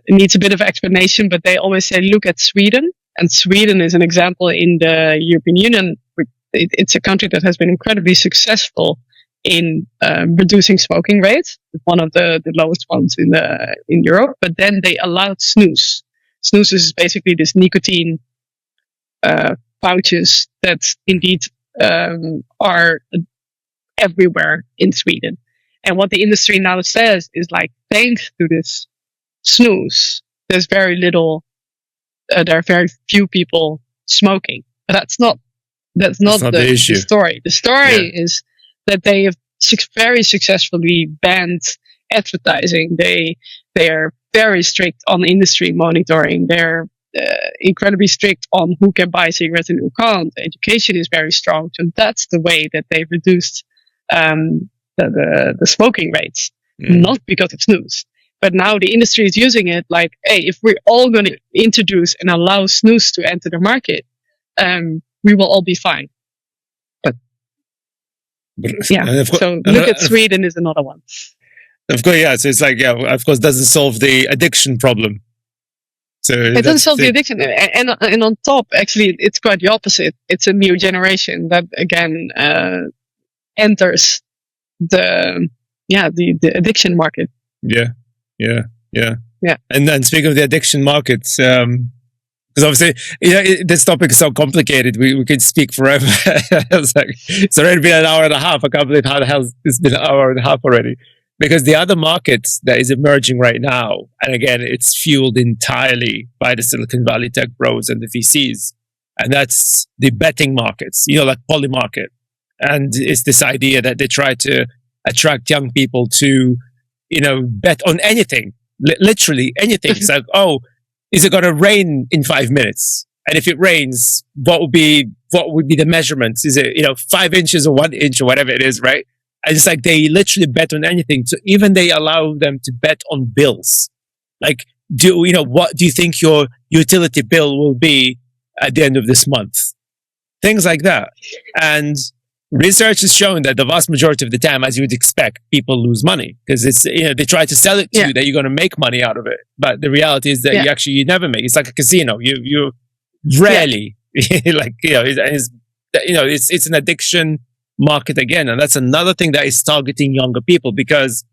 needs a bit of explanation, but they always say look at Sweden, and Sweden is an example in the European Union. It's a country that has been incredibly successful in reducing smoking rates, one of the lowest ones in Europe. But then they allowed snus. Snus is basically this nicotine pouches that indeed are everywhere in Sweden. And what the industry now says is like, thanks to this snus, there's very little. There are very few people smoking. But that's not the story. The story is that they have very successfully banned advertising. They are very strict on industry monitoring. They're incredibly strict on who can buy cigarettes and who can't. Education is very strong. So that's the way that they've reduced the smoking rates, not because of snus. But now the industry is using it like, hey, if we're all going to introduce and allow snus to enter the market, we will all be fine. But so look at Sweden is another one. Of course, yeah. So it's like, of course, doesn't solve the addiction problem. So it doesn't solve the addiction, and on top, actually, it's quite the opposite. It's a new generation that again enters the addiction market. Yeah. And then speaking of the addiction markets, because obviously, this topic is so complicated. We could speak forever. It's already been an hour and a half. I can't believe how the hell it's been an hour and a half already. Because the other market that is emerging right now, and again, it's fueled entirely by the Silicon Valley tech bros and the VCs, and that's the betting markets, like poly market. And it's this idea that they try to attract young people to, bet on anything, literally anything. It's like, oh, is it going to rain in 5 minutes? And if it rains, what would be the measurements? Is it, 5 inches or 1 inch or whatever it is, right? And it's like they literally bet on anything. So even they allow them to bet on bills. Like, what do you think your utility bill will be at the end of this month? Things like that. And research has shown that the vast majority of the time, as you would expect, people lose money because it's, they try to sell it to you that you're going to make money out of it. But the reality is that you never make. It's like a casino. You rarely it's an addiction market again. And that's another thing that is targeting younger people because,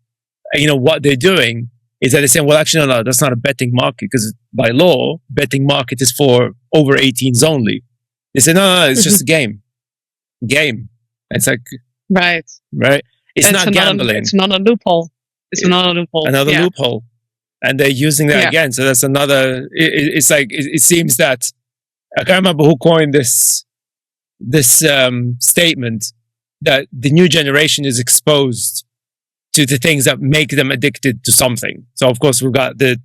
what they're doing is that they're saying, well, actually, no, that's not a betting market because by law, betting market is for over 18s only. They say, no, it's just a game. It's like, right. It's not gambling. It's not a loophole. Another loophole. And they're using that again. So that's another, it's like, it seems that, I can't remember who coined this statement that the new generation is exposed to the things that make them addicted to something. So of course we've got the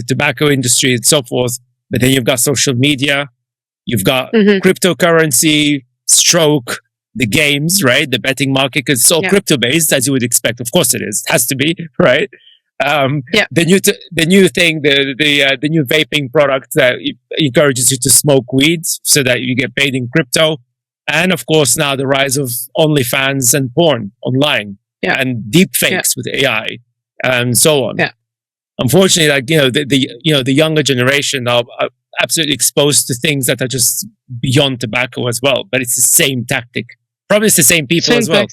tobacco industry and so forth, but then you've got social media, you've got cryptocurrency, stroke, the games, right? The betting market, because it's all crypto based, as you would expect. Of course it is. It has to be, right? The new thing, the new vaping product that encourages you to smoke weeds so that you get paid in crypto. And of course, now the rise of OnlyFans and porn online and deep fakes with AI and so on. Yeah. Unfortunately, the younger generation are absolutely exposed to things that are just beyond tobacco as well. But it's the same tactic. Probably it's the same people as well.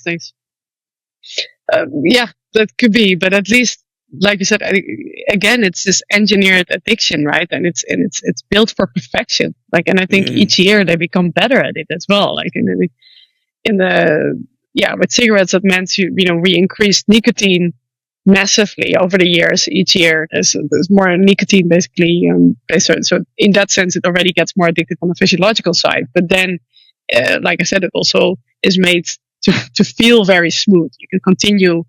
That could be. But at least, like you said, again, it's this engineered addiction, right? And it's built for perfection. And I think each year they become better at it as well. Like with cigarettes, that meant we increased nicotine massively over the years. Each year, there's more nicotine basically. So in that sense, it already gets more addictive on the physiological side. But then, like I said, it also is made to feel very smooth. You can continue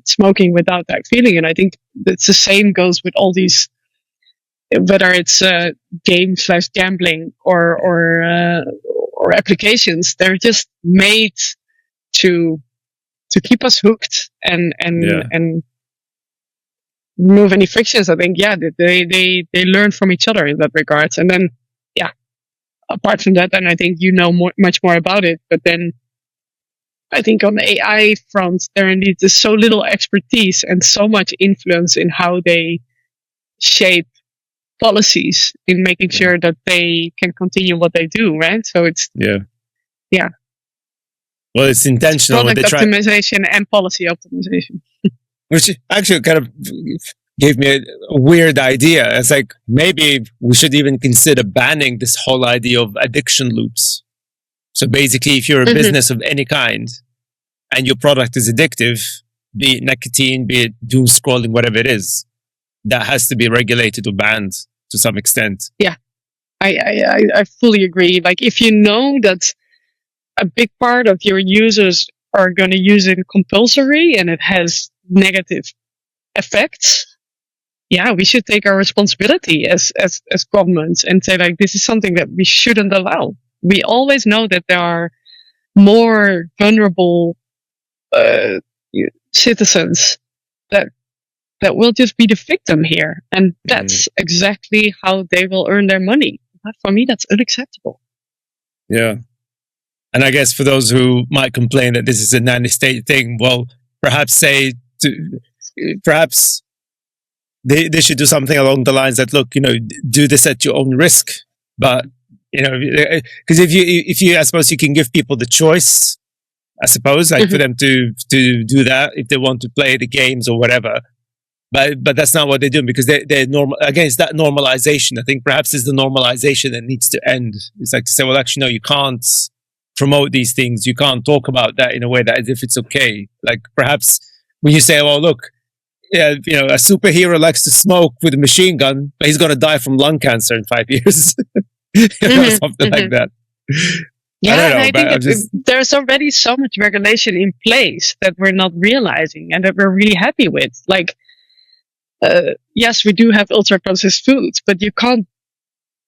smoking without that feeling. And I think it's the same goes with all these, whether it's game/gambling or applications. They're just made to keep us hooked and remove any frictions, I think, they learn from each other in that regards. And then, apart from that, then I think much more about it. But then I think on the AI front, there indeed is so little expertise and so much influence in how they shape policies in making sure that they can continue what they do, right? So it's well, it's intentional. Product optimization and policy optimization. Which actually kind of gave me a weird idea. It's like, maybe we should even consider banning this whole idea of addiction loops. So basically, if you're a business of any kind and your product is addictive, be it nicotine, be it doom scrolling, whatever it is, that has to be regulated or banned to some extent. Yeah, I fully agree. Like, if you know that a big part of your users are going to use it compulsory and it has negative effects, we should take our responsibility as governments and say, like, this is something that we shouldn't allow. We always know that there are more vulnerable citizens that will just be the victim here, and that's exactly how they will earn their money. For me, that's unacceptable. Yeah. And I guess for those who might complain that this is a nanny-state thing, well, perhaps they should do something along the lines that, look, do this at your own risk. But, because if you, I suppose you can give people the choice, I suppose, like for them to do that if they want to play the games or whatever. But that's not what they're doing, because they're normal. Again, it's that normalization. I think perhaps it's the normalization that needs to end. It's like to say, well, actually, no, you can't promote these things. You can't talk about that in a way that as if it's okay. Like, perhaps when you say, well, look, a superhero likes to smoke with a machine gun, but he's going to die from lung cancer in 5 years. Something like that. Yeah, I think there's already so much regulation in place that we're not realizing and that we're really happy with. Like, yes, we do have ultra processed foods, but you can't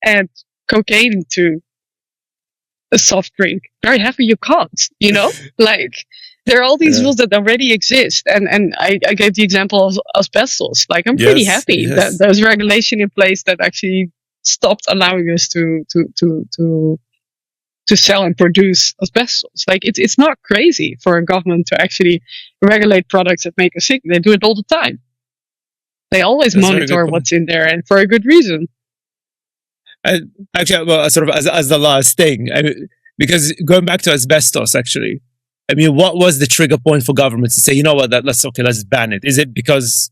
add cocaine to a soft drink. Very happy you can't, like, there are all these rules that already exist. And I gave the example of asbestos. Like, I'm pretty happy that there's regulation in place that actually stopped allowing us to sell and produce asbestos. Like, it's not crazy for a government to actually regulate products that make us sick. They do it all the time. They always monitor what's in there, and for a good reason. Actually, well, sort of as the last thing, because going back to asbestos, actually, what was the trigger point for governments to say, you know what, let's ban it? Is it because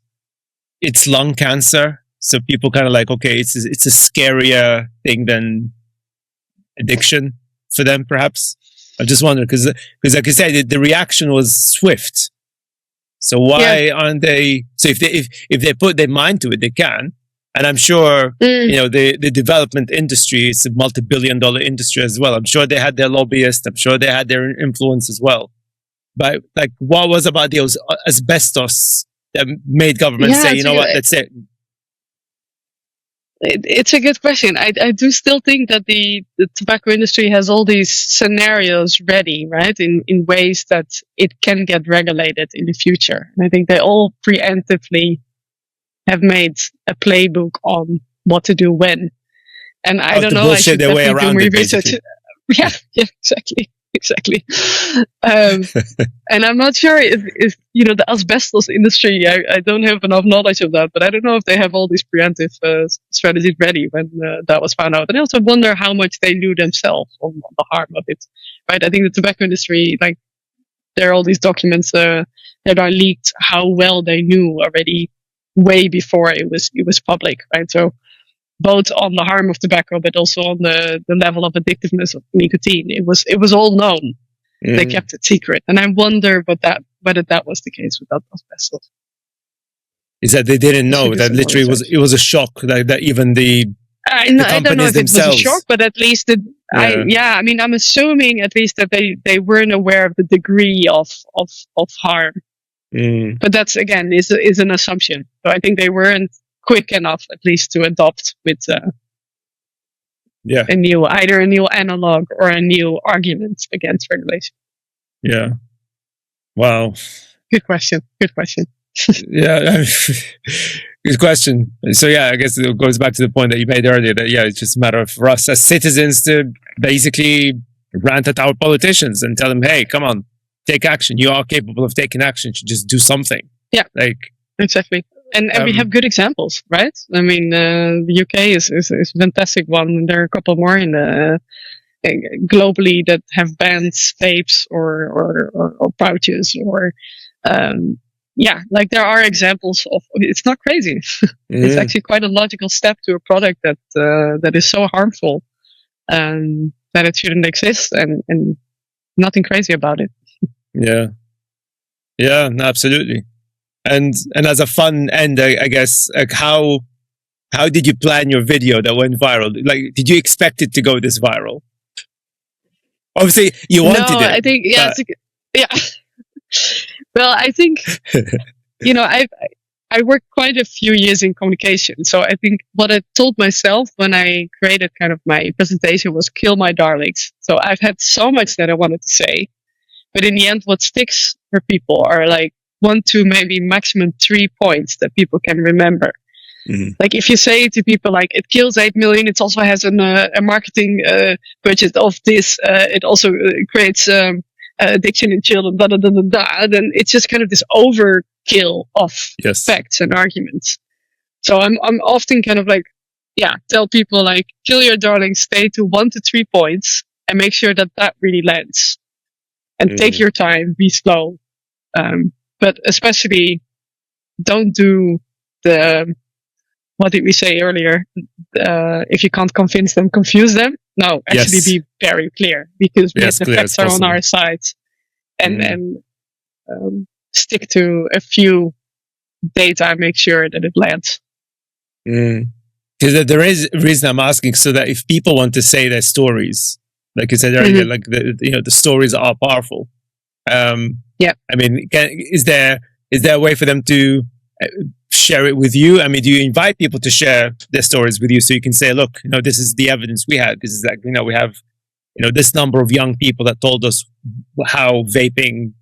it's lung cancer? So people kind of like, okay, it's a scarier thing than addiction for them, perhaps? I just wonder, because like I said, the reaction was swift. So why aren't they? So if they put their mind to it, they can. And I'm sure the development industry is a multi-billion-dollar industry as well. I'm sure they had their lobbyists. I'm sure they had their influence as well. But like, what was about the asbestos that made government say, you know what, that's it? It's a good question. I do still think that the tobacco industry has all these scenarios ready, right? In ways that it can get regulated in the future. And I think they all preemptively have made a playbook on what to do when. And I don't know. Bullshit their way around it, research. Yeah, exactly. And I'm not sure if the asbestos industry, I don't have enough knowledge of that, but I don't know if they have all these preemptive strategies ready when that was found out. And I also wonder how much they knew themselves on the harm of it, right? I think the tobacco industry, like, there are all these documents that are leaked, how well they knew already way before it was public, right? So both on the harm of tobacco, but also on the level of addictiveness of nicotine, it was all known. They kept it secret, and I wonder whether that was the case with asbestos. Is that they didn't know that literally it was a shock that even the companies I don't know if themselves. It was a shock, but at least I'm assuming at least that they weren't aware of the degree of harm. But that's, again, is an assumption. So I think they weren't quick enough, at least, to adopt with either a new analog or a new argument against regulation. Yeah. Wow. Good question. Yeah, good question. So yeah, I guess it goes back to the point that you made earlier that it's just a matter for us as citizens to basically rant at our politicians and tell them, hey, come on, take action. You are capable of taking action. You should just do something. Yeah, like exactly. And we have good examples, right? I mean, the UK is a fantastic one. And there are a couple more in the globally that have banned vapes or pouches or like there are examples of. It's not crazy. It's actually quite a logical step to a product that is so harmful that it shouldn't exist, and nothing crazy about it. Yeah, no, absolutely. And as a fun end, I guess, like how did you plan your video that went viral? Like, did you expect it to go this viral? Obviously, you wanted it. I think Well, I think I worked quite a few years in communication, so I think what I told myself when I created kind of my presentation was kill my darlings. So I've had so much that I wanted to say, but in the end, what sticks for people are like 1, 2, maybe maximum 3 points that people can remember. Like if you say to people like it kills 8 million, it also has a marketing budget of this. It also creates addiction in children. Then it's just kind of this overkill of facts and arguments. So I'm often kind of like, tell people like kill your darlings, stay to 1 to 3 points, and make sure that really lands. And take your time, be slow. But especially don't do what did we say earlier? If you can't convince them, confuse them. No, actually be very clear, because the facts are on our side. And stick to a few data and make sure that it lands. Because there is a reason I'm asking, so that if people want to say their stories, like you said earlier, like the stories are powerful. I mean, is there a way for them to share it with you? I mean, do you invite people to share their stories with you so you can say, look, this is the evidence we had. This is like, we have, this number of young people that told us how vaping,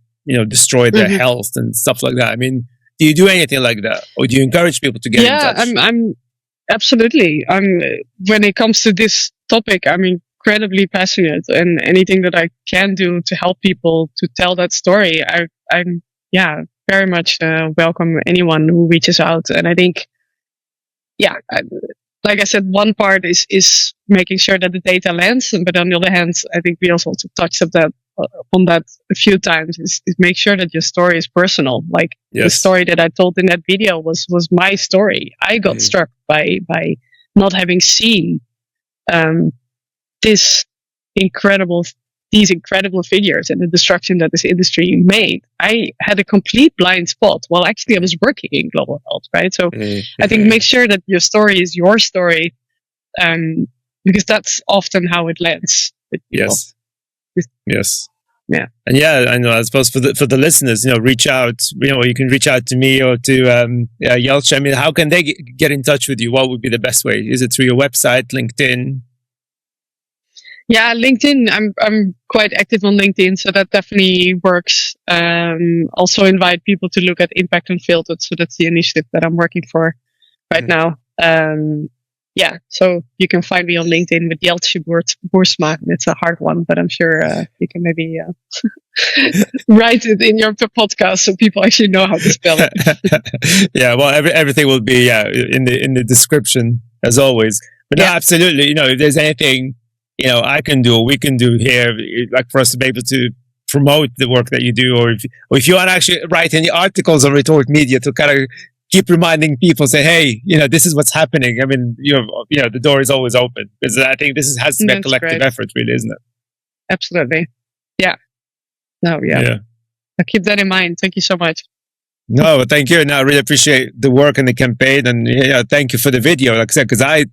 destroyed their health and stuff like that. I mean, do you do anything like that, or do you encourage people to get in touch? I'm absolutely. When it comes to this topic, I'm incredibly passionate, and anything that I can do to help people to tell that story, I'm very much welcome anyone who reaches out. And I think, like I said, one part is making sure that the data lands, but on the other hand, I think we also touched on that a few times, is make sure that your story is personal. Like the story that I told in that video was my story. I got struck by not having seen these incredible figures and the destruction that this industry made. I had a complete blind spot. Well, actually, I was working in global health, right? So I think make sure that your story is your story, because that's often how it lands with people. Yes. Yeah. And I know, I suppose for the listeners, reach out, you can reach out to me or to Jeltsje. I mean, how can they get in touch with you? What would be the best way? Is it through your website, LinkedIn? Yeah, LinkedIn. I'm quite active on LinkedIn, so that definitely works. Also invite people to look at Impact Unfiltered. So that's the initiative that I'm working for right now. So you can find me on LinkedIn with Jeltsje Boersma. It's a hard one, but I'm sure you can maybe write it in your podcast so people actually know how to spell it. Well, everything will be in the description as always. But no, absolutely. If there's anything I can do or we can do here, like for us to be able to promote the work that you do, or if you want to actually write any articles on Retort Media to kind of keep reminding people, say, hey, this is what's happening. I mean, the door is always open, because I think has to be a collective effort, really, isn't it? Absolutely. Yeah. I'll keep that in mind. Thank you so much. No, thank you. And I really appreciate the work and the campaign. And thank you for the video. Like I said, because I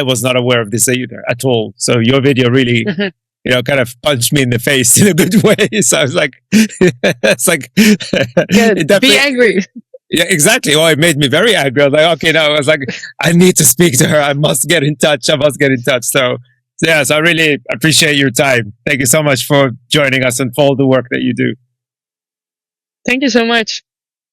was not aware of this either at all. So your video really, kind of punched me in the face in a good way. So I was like, it's like, be angry. Yeah, exactly. Oh, it made me very angry. I was like, okay, no, I was like, I need to speak to her. I must get in touch. So I really appreciate your time. Thank you so much for joining us and for all the work that you do. Thank you so much.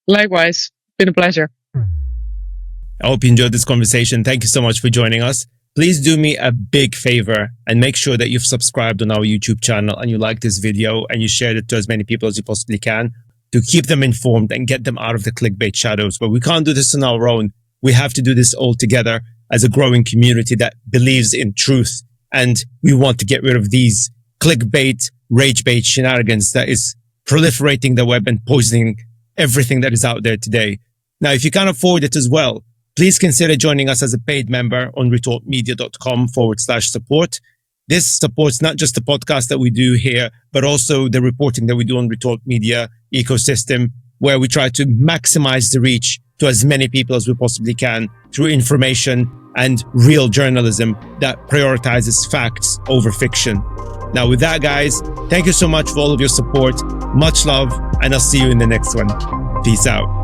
Likewise, been a pleasure. I hope you enjoyed this conversation. Thank you so much for joining us. Please do me a big favor and make sure that you've subscribed on our YouTube channel and you like this video and you shared it to as many people as you possibly can to keep them informed and get them out of the clickbait shadows. But we can't do this on our own. We have to do this all together as a growing community that believes in truth. And we want to get rid of these clickbait, rage bait shenanigans that is proliferating the web and poisoning everything that is out there today. Now, if you can't afford it as well, please consider joining us as a paid member on retortmedia.com/support. This supports not just the podcast that we do here, but also the reporting that we do on Retort Media ecosystem, where we try to maximize the reach to as many people as we possibly can through information and real journalism that prioritizes facts over fiction. Now, with that, guys, thank you so much for all of your support. Much love, and I'll see you in the next one. Peace out.